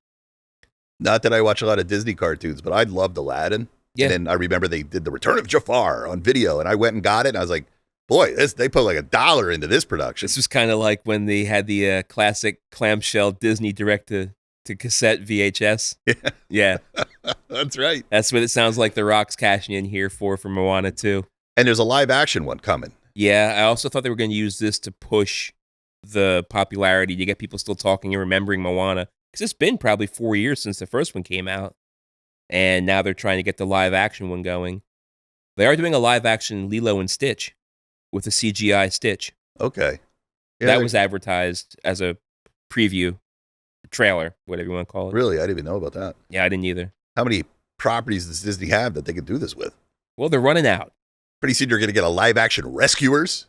A: Not that I watch a lot of Disney cartoons, but I loved Aladdin.
B: Yeah.
A: And then I remember they did The Return of Jafar on video, and I went and got it, and I was like, boy, they put like $1 into this production.
B: This was kind of like when they had the classic clamshell Disney direct-to-cassette VHS.
A: Yeah.
B: Yeah.
A: That's right.
B: That's what it sounds like The Rock's cashing in here for Moana 2.
A: And there's a live action one coming.
B: Yeah, I also thought they were going to use this to push the popularity, to get people still talking and remembering Moana. Because it's been probably 4 years since the first one came out. And now they're trying to get the live action one going. They are doing a live action Lilo and Stitch with a CGI Stitch.
A: Okay. Yeah,
B: that was advertised as a preview, trailer, whatever you want to call it.
A: Really? I didn't even know about that.
B: Yeah, I didn't either.
A: How many properties does Disney have that they could do this with?
B: Well, they're running out.
A: Pretty soon you're going to get a live action Rescuers.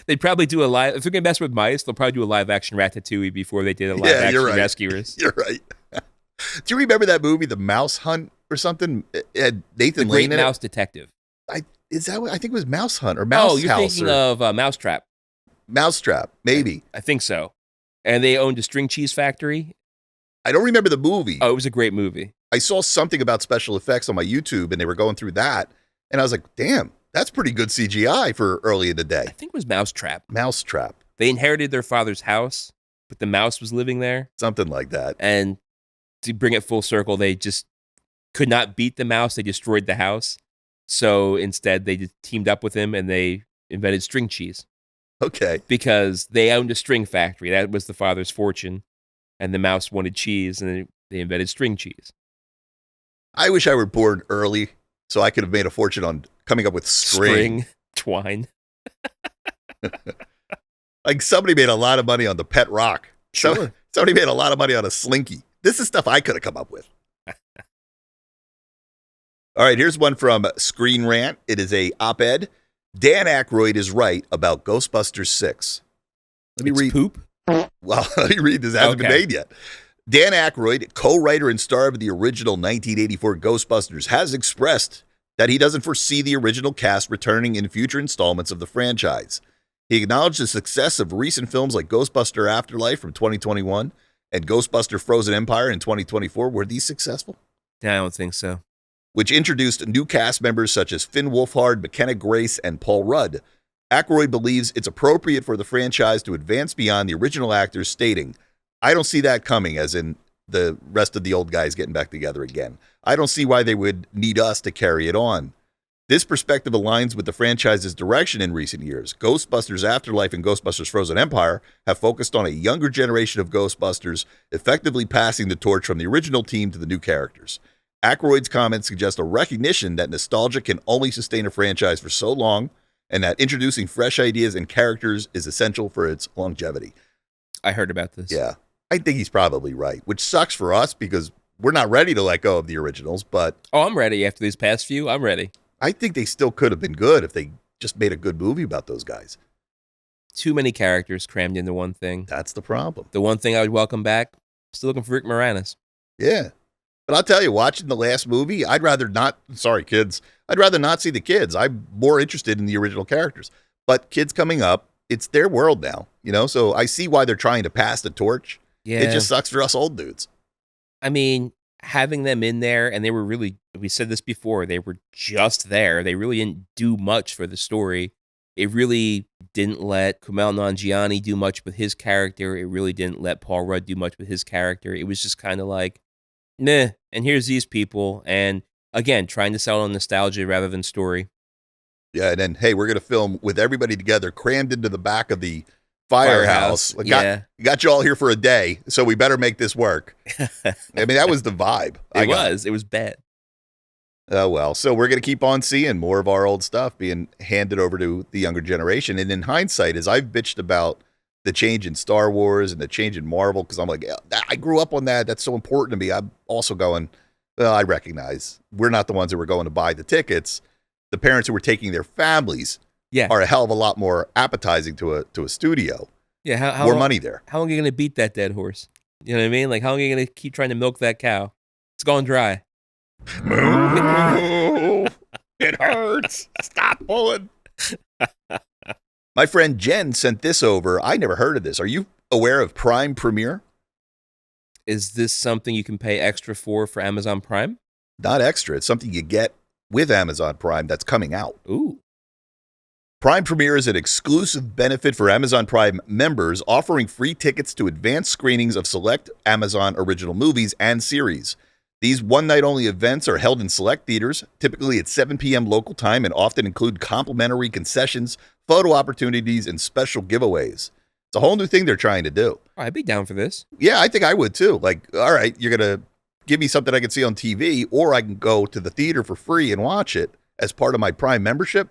B: They'd probably do a live, if they're going to mess with mice, they'll probably do a live action Ratatouille before they did a live action
A: right.
B: Rescuers.
A: You're right. Do you remember that movie, The Mouse Hunt or something? It had Nathan
B: The
A: Lane
B: Great
A: in
B: Mouse
A: it.
B: Detective.
A: I think it was Mouse Hunt or Mouse House.
B: Oh, you're thinking of Mousetrap.
A: Mousetrap, maybe.
B: I think so. And they owned a string cheese factory.
A: I don't remember the movie.
B: Oh, it was a great movie.
A: I saw something about special effects on my YouTube, and they were going through that, and I was like, damn, that's pretty good CGI for early in the day.
B: I think it was Mousetrap.
A: Mousetrap.
B: They inherited their father's house, but the mouse was living there.
A: Something like that.
B: And to bring it full circle, they just could not beat the mouse. They destroyed the house. So instead, they just teamed up with him, and they invented string cheese.
A: Okay.
B: Because they owned a string factory. That was the father's fortune. And the mouse wanted cheese, and they invented string cheese.
A: I wish I were born early so I could have made a fortune on coming up with string.
B: Twine.
A: Like somebody made a lot of money on the pet rock.
B: Sure.
A: Somebody made a lot of money on a slinky. This is stuff I could have come up with. All right, here's one from Screen Rant. It is a op-ed. Dan Aykroyd is right about Ghostbusters 6. Let me read.
B: Poop?
A: Well, let me read this. It hasn't been made yet. Dan Aykroyd, co-writer and star of the original 1984 Ghostbusters, has expressed that he doesn't foresee the original cast returning in future installments of the franchise. He acknowledged the success of recent films like Ghostbuster Afterlife from 2021 and Ghostbuster Frozen Empire in 2024. Were these successful?
B: I don't think so.
A: Which introduced new cast members such as Finn Wolfhard, McKenna Grace, and Paul Rudd. Aykroyd believes it's appropriate for the franchise to advance beyond the original actors, stating, I don't see that coming, as in the rest of the old guys getting back together again. I don't see why they would need us to carry it on. This perspective aligns with the franchise's direction in recent years. Ghostbusters Afterlife and Ghostbusters Frozen Empire have focused on a younger generation of Ghostbusters, effectively passing the torch from the original team to the new characters. Aykroyd's comments suggest a recognition that nostalgia can only sustain a franchise for so long, and that introducing fresh ideas and characters is essential for its longevity.
B: I heard about this.
A: Yeah, I think he's probably right, which sucks for us because we're not ready to let go of the originals, but...
B: Oh, I'm ready. After these past few, I'm ready.
A: I think they still could have been good if they just made a good movie about those guys.
B: Too many characters crammed into one thing.
A: That's the problem.
B: The one thing I would welcome back, still looking for Rick Moranis.
A: Yeah. But I'll tell you, watching the last movie, I'd rather not, sorry, kids, I'd rather not see the kids. I'm more interested in the original characters. But kids coming up, it's their world now, you know? So I see why they're trying to pass the torch.
B: Yeah.
A: It just sucks for us old dudes.
B: I mean, having them in there, and they were really, we said this before, they were just there. They really didn't do much for the story. It really didn't let Kumail Nanjiani do much with his character. It really didn't let Paul Rudd do much with his character. It was just kind of like, nah, and here's these people. And again, trying to sell on nostalgia rather than story.
A: Yeah, and then, hey, we're going to film with everybody together, crammed into the back of the Firehouse.
B: Yeah.
A: Got you all here for a day, so we better make this work. I mean, that was the vibe.
B: It was bad.
A: Oh, well. So we're going to keep on seeing more of our old stuff being handed over to the younger generation. And in hindsight, as I've bitched about the change in Star Wars and the change in Marvel, because I'm like, yeah, I grew up on that. That's so important to me. I'm also going, well, I recognize we're not the ones who were going to buy the tickets. The parents who were taking their families are a hell of a lot more appetizing to a studio.
B: Yeah, how
A: more
B: long,
A: money there.
B: How long are you going to beat that dead horse? You know what I mean? Like, how long are you going to keep trying to milk that cow? It's gone dry.
A: It hurts. Stop pulling. My friend Jen sent this over. I never heard of this. Are you aware of Prime Premiere?
B: Is this something you can pay extra for Amazon Prime?
A: Not extra. It's something you get with Amazon Prime that's coming out.
B: Ooh.
A: Prime Premiere is an exclusive benefit for Amazon Prime members, offering free tickets to advanced screenings of select Amazon original movies and series. These one-night-only events are held in select theaters, typically at 7 p.m. local time, and often include complimentary concessions, photo opportunities, and special giveaways. It's a whole new thing they're trying to do.
B: Oh, I'd be down for this.
A: Yeah, I think I would too. Like, all right, you're going to give me something I can see on TV, or I can go to the theater for free and watch it as part of my Prime membership.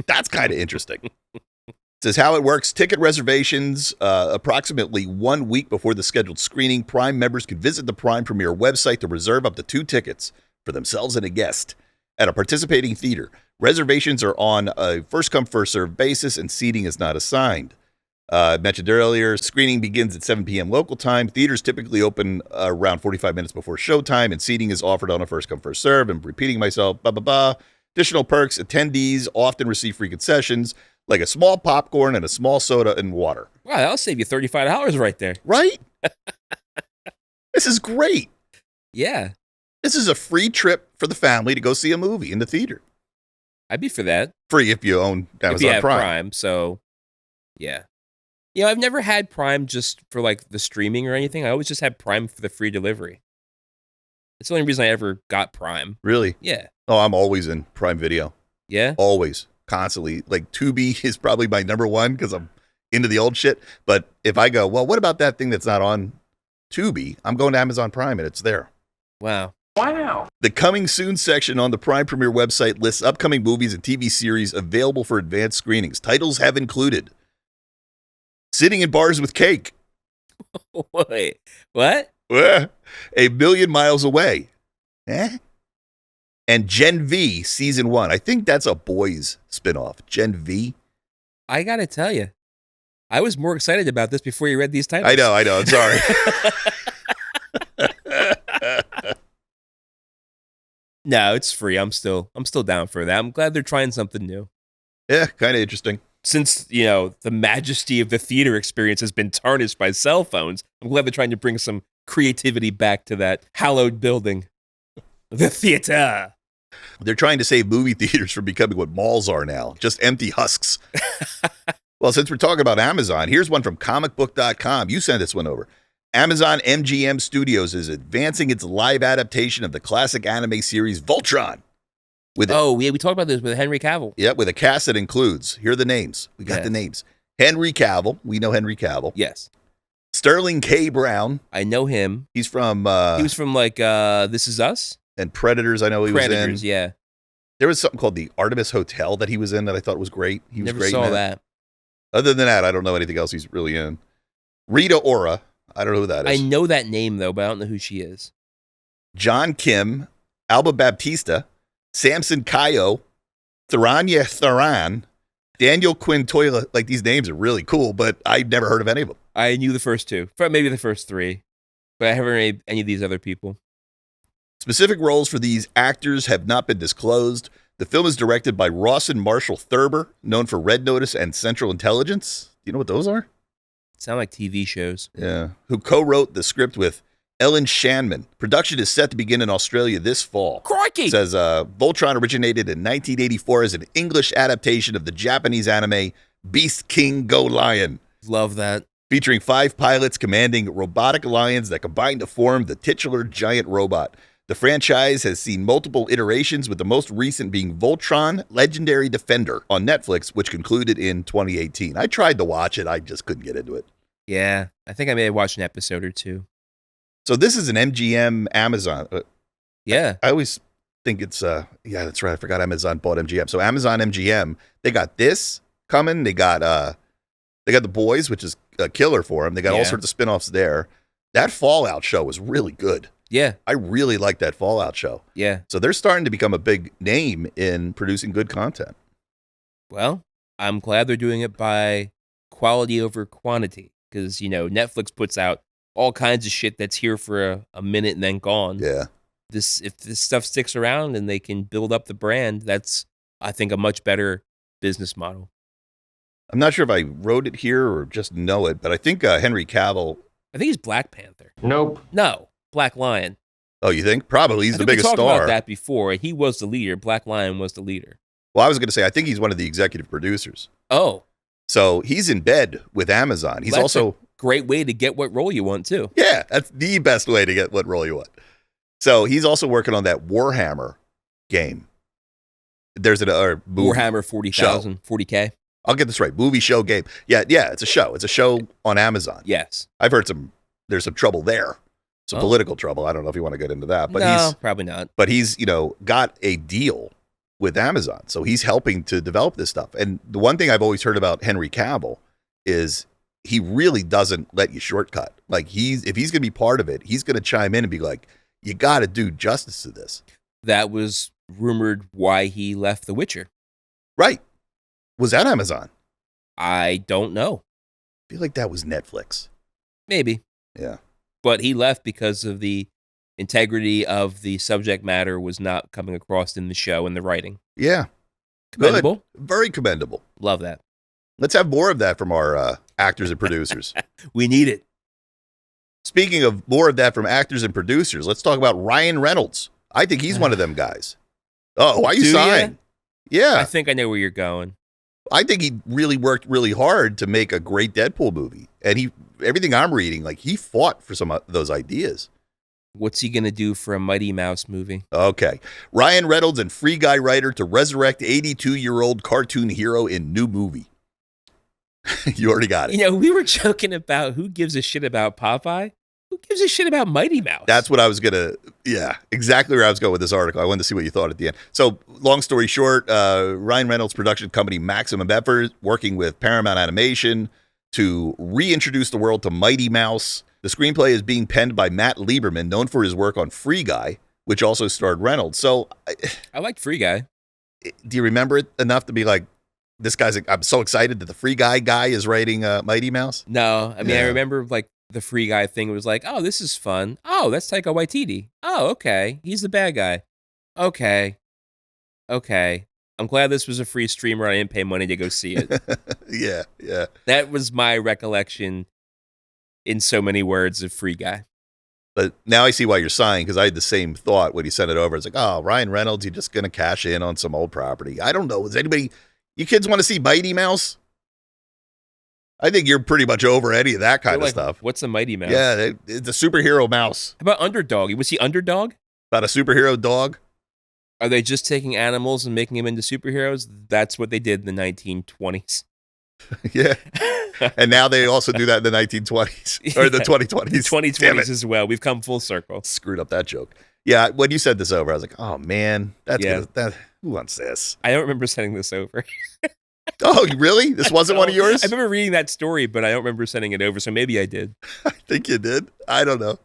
A: That's kind of interesting. It says how it works. Ticket reservations approximately 1 week before the scheduled screening. Prime members can visit the Prime Premiere website to reserve up to 2 tickets for themselves and a guest at a participating theater. Reservations are on a first-come, first-served basis, and seating is not assigned. I mentioned earlier, screening begins at 7 p.m. local time. Theaters typically open around 45 minutes before showtime, and seating is offered on a first-come, first-served. I'm repeating myself, Additional perks, attendees often receive free concessions, like a small popcorn and a small soda and water.
B: Wow, that'll save you $35 right there.
A: Right? This is great.
B: Yeah.
A: This is a free trip for the family to go see a movie in the theater.
B: I'd be for that.
A: Free if you own Amazon
B: if you have
A: Prime.
B: Prime. So, yeah. You know, I've never had Prime just for like the streaming or anything. I always just had Prime for the free delivery. It's the only reason I ever got Prime.
A: Really?
B: Yeah.
A: Oh, I'm always in Prime Video.
B: Yeah?
A: Always. Constantly. Like, Tubi is probably my number one because I'm into the old shit. But if I go, well, what about that thing that's not on Tubi? I'm going to Amazon Prime and it's there.
B: Wow.
C: Wow.
A: The Coming Soon section on the Prime Premiere website lists upcoming movies and TV series available for advanced screenings. Titles have included Sitting in Bars with Cake.
B: Wait, what?
A: A Million Miles Away. And Gen V Season 1. I think that's a boys spinoff. Gen V.
B: I got to tell you, I was more excited about this before you read these titles.
A: I know. I'm sorry.
B: No, it's free. I'm still down for that. I'm glad they're trying something new.
A: Yeah, kind of interesting.
B: Since, you know, the majesty of the theater experience has been tarnished by cell phones, I'm glad they're trying to bring some creativity back to that hallowed building. The theater.
A: They're trying to save movie theaters from becoming what malls are now, just empty husks. Well, since we're talking about Amazon, here's one from comicbook.com. You sent this one over. Amazon MGM Studios is advancing its live adaptation of the classic anime series Voltron.
B: We talked about this with Henry Cavill.
A: Yeah, with a cast that includes, here are the names. We got the names. Henry Cavill. We know Henry Cavill.
B: Yes.
A: Sterling K. Brown.
B: I know him.
A: He's from...
B: he was from, like, This Is Us?
A: And Predators, I know he was in.
B: Predators, yeah.
A: There was something called the Artemis Hotel that he was in that I thought was great. He was
B: Never
A: great
B: saw
A: in
B: that.
A: Other than that, I don't know anything else he's really in. Rita Ora. I don't know who that is.
B: I know that name, though, but I don't know who she is.
A: John Kim. Alba Baptista. Samson Kayo. Tharanya Tharan. Daniel Quintoila. Like, these names are really cool, but I'd never heard of any of them.
B: I knew the first two. Maybe the first three. But I haven't heard any of these other people.
A: Specific roles for these actors have not been disclosed. The film is directed by Rawson Marshall Thurber, known for Red Notice and Central Intelligence. Do you know what those are?
B: Sound like TV shows.
A: Yeah. Who co-wrote the script with Ellen Shanman. Production is set to begin in Australia this fall.
B: Crikey!
A: It says Voltron originated in 1984 as an English adaptation of the Japanese anime Beast King Go Lion.
B: Love that.
A: Featuring 5 pilots commanding robotic lions that combine to form the titular giant robot. The franchise has seen multiple iterations, with the most recent being Voltron Legendary Defender on Netflix, which concluded in 2018. I tried to watch it. I just couldn't get into it.
B: Yeah, I think I may have watched an episode or two.
A: So this is an MGM Amazon.
B: Yeah.
A: I always think it's, yeah, that's right. I forgot Amazon bought MGM. So Amazon MGM, they got this coming. They got The Boys, which is a killer for them. They got all sorts of spinoffs there. That Fallout show was really good.
B: Yeah.
A: I really like that Fallout show.
B: Yeah.
A: So they're starting to become a big name in producing good content.
B: Well, I'm glad they're doing it by quality over quantity, because, Netflix puts out all kinds of shit that's here for a minute and then gone.
A: Yeah.
B: If this stuff sticks around and they can build up the brand, that's, I think, a much better business model.
A: I'm not sure if I wrote it here or just know it, but I think Henry Cavill.
B: I think he's Black Panther.
D: Nope.
B: No, Black Lion.
A: Oh, you think? Probably. He's the biggest
B: we talked
A: star.
B: about that before. He was the leader. Black Lion was the leader.
A: Well, I was going to say, I think he's one of the executive producers.
B: Oh.
A: So he's in bed with Amazon. He's also
B: a great way to get what role you want, too.
A: Yeah, that's the best way to get what role you want. So he's also working on that Warhammer game. There's a movie
B: Warhammer 40,000, 40K.
A: I'll get this right. Movie show game. Yeah, it's a show. It's a show on Amazon.
B: Yes.
A: I've heard there's some trouble there. Some political trouble. I don't know if you want to get into that. But
B: no, probably not.
A: But he's, got a deal with Amazon. So he's helping to develop this stuff. And the one thing I've always heard about Henry Cavill is he really doesn't let you shortcut. Like if he's going to be part of it, he's going to chime in and be like, you got to do justice to this.
B: That was rumored why he left The Witcher.
A: Right. Was that Amazon?
B: I don't know.
A: I feel like that was Netflix.
B: Maybe.
A: Yeah.
B: But he left because of the integrity of the subject matter was not coming across in the show and the writing.
A: Yeah.
B: Commendable.
A: Good. Very commendable.
B: Love that.
A: Let's have more of that from our actors and producers.
B: We need it.
A: Speaking of more of that from actors and producers, let's talk about Ryan Reynolds. I think he's one of them guys. Oh, why are you sighing? Yeah.
B: I think I know where you're going.
A: I think he really worked really hard to make a great Deadpool movie. And everything I'm reading, like he fought for some of those ideas.
B: What's he going to do for a Mighty Mouse movie?
A: Okay. Ryan Reynolds and Free Guy writer to resurrect 82-year-old cartoon hero in new movie. You already got it.
B: We were joking about who gives a shit about Popeye. Who gives a shit about Mighty Mouse?
A: That's what I was going to, exactly where I was going with this article. I wanted to see what you thought at the end. So, long story short, Ryan Reynolds' production company Maximum Effort, working with Paramount Animation to reintroduce the world to Mighty Mouse. The screenplay is being penned by Matt Lieberman, known for his work on Free Guy, which also starred Reynolds. So,
B: I liked Free Guy.
A: Do you remember it enough to be like, this guy's, I'm so excited that the Free Guy is writing Mighty Mouse?
B: No, I mean, I remember like the Free Guy thing was like, oh, this is fun. Oh, that's Taika Waititi. Oh, okay. He's the bad guy. Okay. I'm glad this was a free streamer. I didn't pay money to go see it.
A: Yeah.
B: That was my recollection in so many words of Free Guy.
A: But now I see why you're sighing, because I had the same thought when he sent it over. It's like, oh, Ryan Reynolds, you're just going to cash in on some old property. I don't know. You kids want to see Mighty Mouse? I think you're pretty much over any of that kind of stuff.
B: What's a Mighty Mouse?
A: Yeah, it's a superhero mouse.
B: How about Underdog? Was he Underdog?
A: About a superhero dog?
B: Are they just taking animals and making them into superheroes? That's what they did in the 1920s.
A: Yeah. And now they also do that in the 1920s or the 2020s.
B: The 2020s as well. We've come full circle.
A: Screwed up that joke. Yeah, when you said this over, I was like, oh, man, who wants this?
B: I don't remember sending this over.
A: Oh, really? This wasn't one of yours?
B: I remember reading that story, but I don't remember sending it over, so maybe I did.
A: I think you did. I don't know.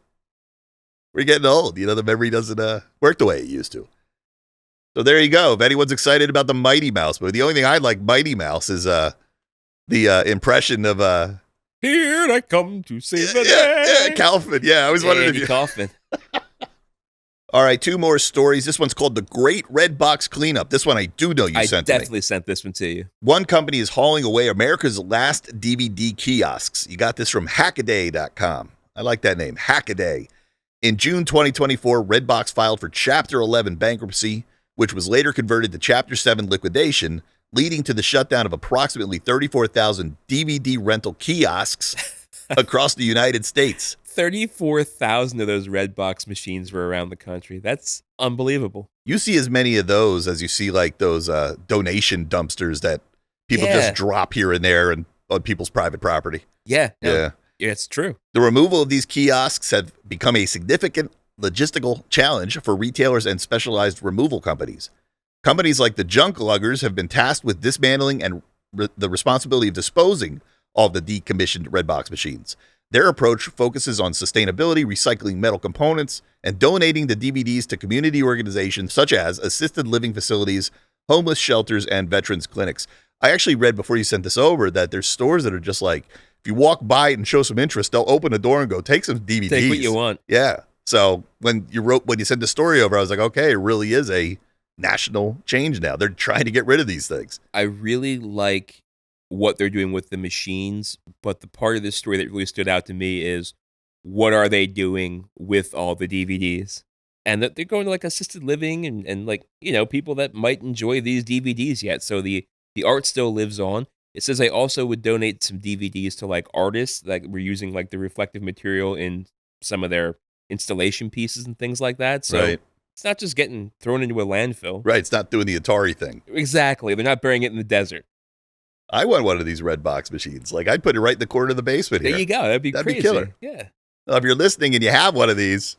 A: We're getting old. The memory doesn't work the way it used to. So there you go. If anyone's excited about the Mighty Mouse movie, the only thing I like Mighty Mouse is the impression of
B: Here I come to save the day.
A: Yeah, Kaufman. Yeah, I was wondering if you
B: Kaufman.
A: All right, two more stories. This one's called The Great Red Box Cleanup. This one I do know you sent to me.
B: I definitely sent this one to you.
A: One company is hauling away America's last DVD kiosks. You got this from Hackaday.com. I like that name, Hackaday. In June 2024, Redbox filed for Chapter 11 bankruptcy, which was later converted to Chapter 7 liquidation, leading to the shutdown of approximately 34,000 DVD rental kiosks across the United States.
B: 34,000 of those Redbox machines were around the country. That's unbelievable.
A: You see as many of those as you see like those donation dumpsters that people
B: Yeah.
A: just drop here and there and on people's private property.
B: Yeah. No,
A: Yeah.
B: it's true.
A: The removal of these kiosks have become a significant logistical challenge for retailers and specialized removal companies. Companies like the Junk Luggers have been tasked with dismantling and the responsibility of disposing of the decommissioned Redbox machines. Their approach focuses on sustainability, recycling metal components, and donating the DVDs to community organizations such as assisted living facilities, homeless shelters, and veterans clinics. I actually read before you sent this over that there's stores that are just like, if you walk by it and show some interest, they'll open the door and go, take some DVDs.
B: Take what you want.
A: Yeah. So when you sent the story over, I was like, okay, it really is a national change now. They're trying to get rid of these things.
B: I really like what they're doing with the machines, but the part of this story that really stood out to me is what are they doing with all the DVDs? And that they're going to like assisted living and like, people that might enjoy these DVDs yet. So the art still lives on. It says they also would donate some DVDs to like artists that were using like the reflective material in some of their installation pieces and things like that. So
A: Right.
B: It's not just getting thrown into a landfill.
A: Right. It's not doing the Atari thing.
B: Exactly. They're not burying it in the desert.
A: I want one of these Redbox machines. Like I'd put it right in the corner of the basement here.
B: There you go. That'd be crazy.
A: killer.
B: Yeah.
A: Well, if you're listening and you have one of these,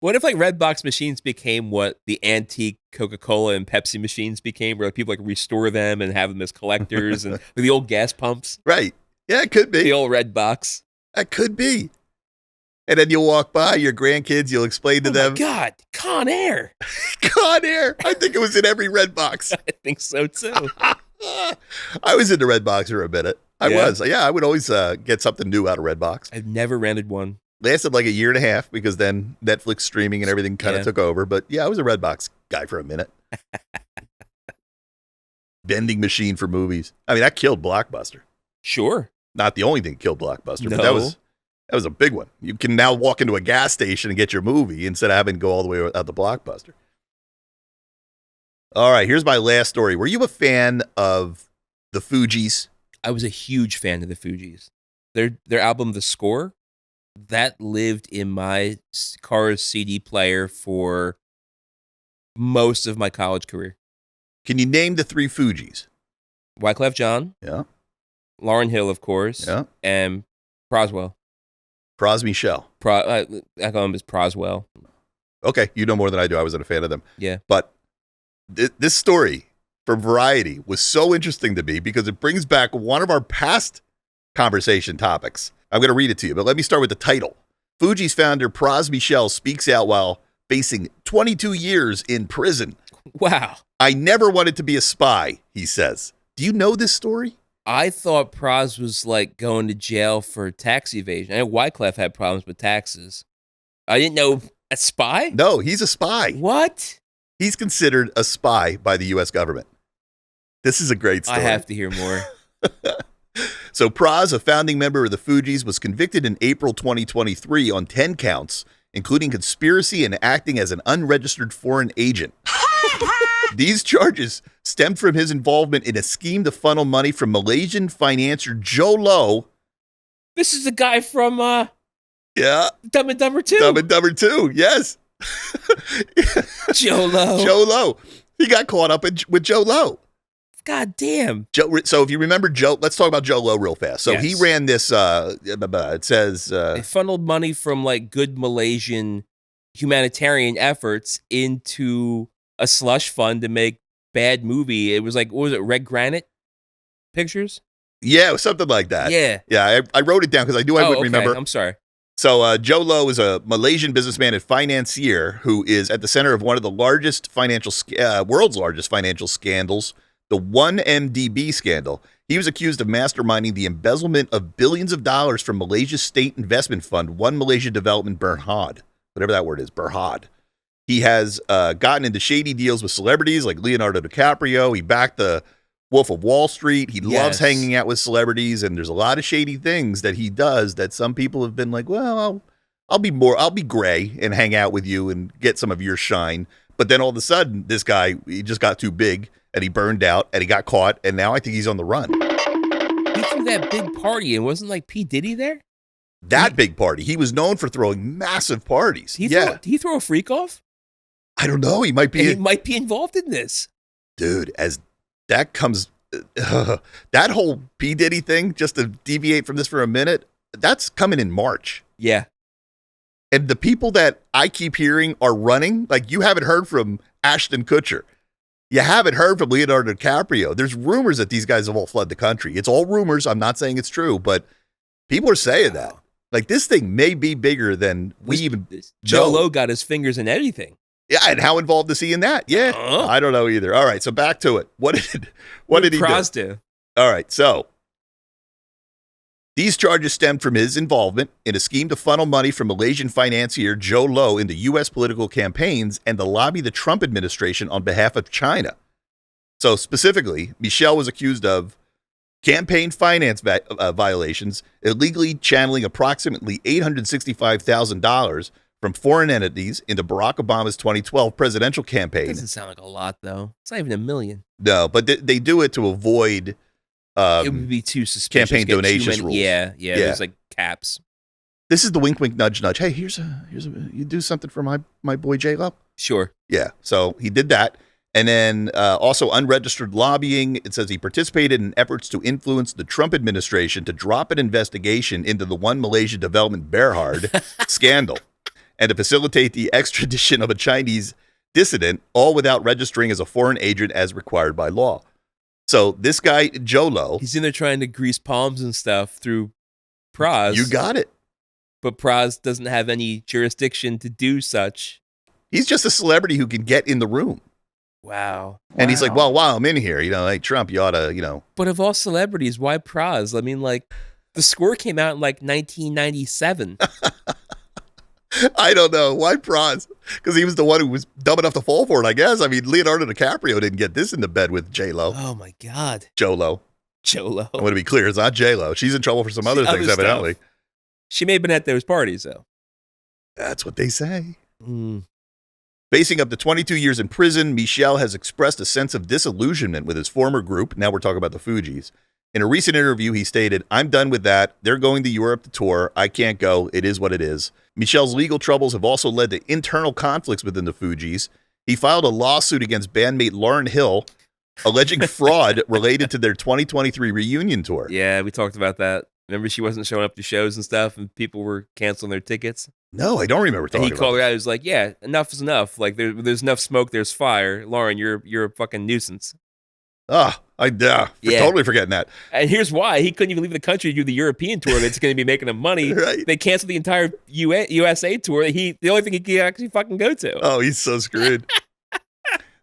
B: What if like Redbox machines became what the antique Coca-Cola and Pepsi machines became, where people like restore them and have them as collectors and with the old gas pumps,
A: right? Yeah, it could
B: the
A: be.
B: old Redbox.
A: That could be. And then you'll walk by your grandkids. You'll explain to
B: Oh
A: them.
B: my God, Con Air.
A: Con Air. I think it was in every Redbox.
B: I think so too.
A: I was into Redbox for a minute. I
B: Yeah?
A: was. Yeah, I would always get something new out of Redbox.
B: I've never rented one.
A: Lasted like a year and a half because then Netflix streaming and everything kind of
B: Yeah.
A: took over. But yeah, I was a Redbox guy for a minute. Vending machine for movies. I mean, that killed Blockbuster.
B: Sure.
A: Not the only thing that killed Blockbuster, but
B: No.
A: that was a big one. You can now walk into a gas station and get your movie instead of having to go all the way out to Blockbuster. All right, here's my last story. Were you a fan of the Fugees?
B: I was a huge fan of the Fugees. Their album, The Score, that lived in my car's CD player for most of my college career.
A: Can you name the three Fugees?
B: Wyclef Jean,
A: Yeah,
B: Lauryn Hill, of course,
A: yeah.
B: and Proswell.
A: Pros Michelle.
B: I call him as Proswell.
A: Okay, you know more than I do. I wasn't a fan of them.
B: Yeah.
A: But this story from Variety was so interesting to me because it brings back one of our past conversation topics. I'm going to read it to you, but let me start with the title. Fugees founder Pras Michel speaks out while facing 22 years in prison.
B: Wow.
A: I never wanted to be a spy, he says. Do you know this story?
B: I thought Pras was like going to jail for tax evasion. I know Wyclef had problems with taxes. I didn't know a spy?
A: No, he's a spy.
B: What?
A: He's considered a spy by the U.S. government. This is a great story.
B: I have to hear more.
A: So Pras, a founding member of the Fugees, was convicted in April 2023 on 10 counts, including conspiracy and acting as an unregistered foreign agent. These charges stemmed from his involvement in a scheme to funnel money from Malaysian financier Joe Low.
B: This is the guy from
A: Yeah,
B: Dumb and Dumber 2.
A: Dumb and Dumber 2, yes.
B: Joe Low.
A: Joe Low. He got caught up with Joe Low.
B: God damn.
A: So if you remember Joe, let's talk about Joe Low real fast. So he
B: Yes.
A: ran this, it says,
B: They funneled money from like good Malaysian humanitarian efforts into a slush fund to make bad movie. It was like, what was it, Red Granite Pictures?
A: yeah, it was something like that.
B: Yeah.
A: Yeah, I wrote it down because I knew I wouldn't
B: okay.
A: remember.
B: I'm sorry.
A: So Joe Low is a Malaysian businessman and financier who is at the center of one of the largest world's largest financial scandals, the 1MDB scandal. He was accused of masterminding the embezzlement of billions of dollars from Malaysia's state investment fund, One Malaysia Development Berhad, whatever that word is, Berhad. He has gotten into shady deals with celebrities like Leonardo DiCaprio. He backed the Wolf of Wall Street. He loves
B: Yes.
A: hanging out with celebrities, and there's a lot of shady things that he does that some people have been like, well, I'll be gray and hang out with you and get some of your shine. But then all of a sudden, this guy, he just got too big and he burned out and he got caught, and now I think he's on the run.
B: He threw that big party and wasn't like P. Diddy there?
A: That big party. He was known for throwing massive parties.
B: Did he throw a freak off?
A: I don't know. He might be.
B: He might be involved in this.
A: Dude, as that comes, that whole P. Diddy thing, just to deviate from this for a minute, that's coming in March.
B: Yeah.
A: And the people that I keep hearing are running, like you haven't heard from Ashton Kutcher. You haven't heard from Leonardo DiCaprio. There's rumors that these guys have all fled the country. It's all rumors. I'm not saying it's true, but people are saying that. Like, this thing may be bigger than we even
B: Joe
A: know.
B: Lowe got his fingers in everything.
A: Yeah, and how involved is he in that? Yeah, I don't know either. All right, so back to it. What did he do? All right, so these charges stemmed from his involvement in a scheme to funnel money from Malaysian financier Joe Lowe into U.S. political campaigns and to lobby the Trump administration on behalf of China. So specifically, Michelle was accused of campaign finance violations, illegally channeling approximately $865,000 from foreign entities into Barack Obama's 2012 presidential campaign.
B: Doesn't sound like a lot, though. It's not even $1 million.
A: No, but they do it to avoid
B: it would be too suspicious.
A: Campaign donations rules.
B: Yeah. There's like caps.
A: This is the wink, wink, nudge, nudge. Hey, here's a you do something for my boy J-Lo?
B: Sure.
A: Yeah. So he did that. And then also unregistered lobbying. It says he participated in efforts to influence the Trump administration to drop an investigation into the One Malaysia Development Berhad scandal and to facilitate the extradition of a Chinese dissident, all without registering as a foreign agent as required by law. So this guy, Joe Lowe.
B: He's in there trying to grease palms and stuff through Praz.
A: You got it.
B: But Praz doesn't have any jurisdiction to do such.
A: He's just a celebrity who can get in the room.
B: Wow.
A: And he's like, well, while I'm in here, hey, Trump, you ought to,
B: But of all celebrities, why Praz? I mean, like, the score came out in, like, 1997.
A: I don't know. Why Praz? Because he was the one who was dumb enough to fall for it, I guess. I mean, Leonardo DiCaprio didn't get this into bed with J-Lo.
B: Oh, my God.
A: J-Lo.
B: I want
A: to be clear, it's not J-Lo. She's in trouble for some other things, evidently.
B: She may have been at those parties, though.
A: That's what they say.
B: Mm.
A: Facing up to 22 years in prison, Michel has expressed a sense of disillusionment with his former group. Now we're talking about the Fugees. In a recent interview, he stated, "I'm done with that. They're going to Europe to tour. I can't go. It is what it is." Michel's legal troubles have also led to internal conflicts within the Fugees. He filed a lawsuit against bandmate Lauryn Hill, alleging fraud related to their 2023 reunion tour.
B: Yeah, we talked about that. Remember she wasn't showing up to shows and stuff and people were canceling their tickets?
A: No, I don't remember talking about it.
B: And he called her out. He was like, yeah, enough is enough. Like, there's enough smoke, there's fire. Lauren, you're a fucking nuisance.
A: Totally forgetting that.
B: And here's why. He couldn't even leave the country to do the European tour that's going to be making him money.
A: Right.
B: They canceled the entire USA tour. The only thing he could actually fucking go to.
A: Oh, he's so screwed.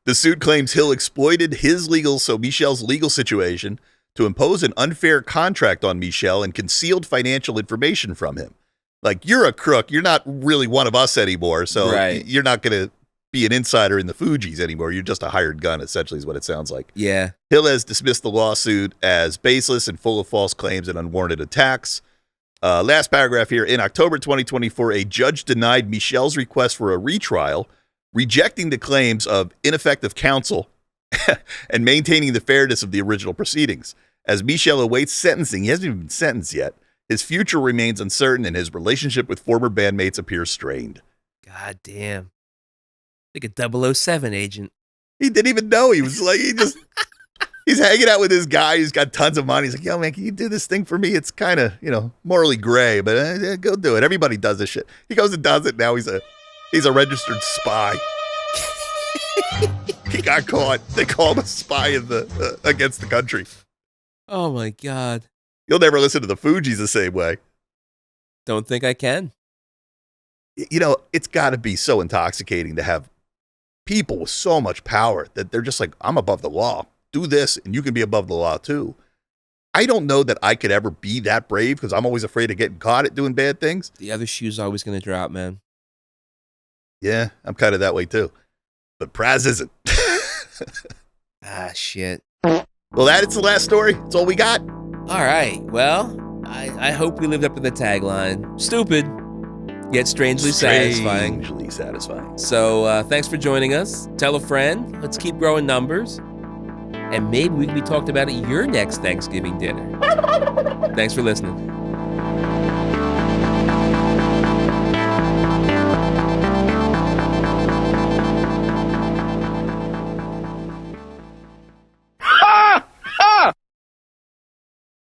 A: The suit claims Hill exploited Michel's legal situation to impose an unfair contract on Michel and concealed financial information from him. Like, you're a crook. You're not really one of us anymore, so you're not going to be an insider in the Fugees anymore. You're just a hired gun, essentially, is what it sounds like.
B: Yeah.
A: Hill has dismissed the lawsuit as baseless and full of false claims and unwarranted attacks. Last paragraph here. In October 2024, a judge denied Michel's request for a retrial, rejecting the claims of ineffective counsel and maintaining the fairness of the original proceedings. As Michel awaits sentencing, he hasn't even been sentenced yet. His future remains uncertain, and his relationship with former bandmates appears strained.
B: God damn. Like a 007 agent.
A: He didn't even know. He was like, he's hanging out with this guy who's got tons of money. He's like, yo, man, can you do this thing for me? It's kind of, morally gray, but go do it. Everybody does this shit. He goes and does it. Now he's a registered spy. He got caught. They call him a spy against the country.
B: Oh, my God.
A: You'll never listen to the Fugees the same way.
B: Don't think I can.
A: It's got to be so intoxicating to have people with so much power that they're just like, I'm above the law. Do this, and you can be above the law, too. I don't know that I could ever be that brave because I'm always afraid of getting caught at doing bad things.
B: The other shoe's always going to drop, man.
A: Yeah, I'm kind of that way, too. But Praz isn't.
B: Shit.
A: Well, that's the last story. That's all we got.
B: All right. Well, I hope we lived up to the tagline. Stupid, yet strangely satisfying.
A: Strangely satisfying.
B: So thanks for joining us. Tell a friend. Let's keep growing numbers. And maybe we can be talked about at your next Thanksgiving dinner. Thanks for listening.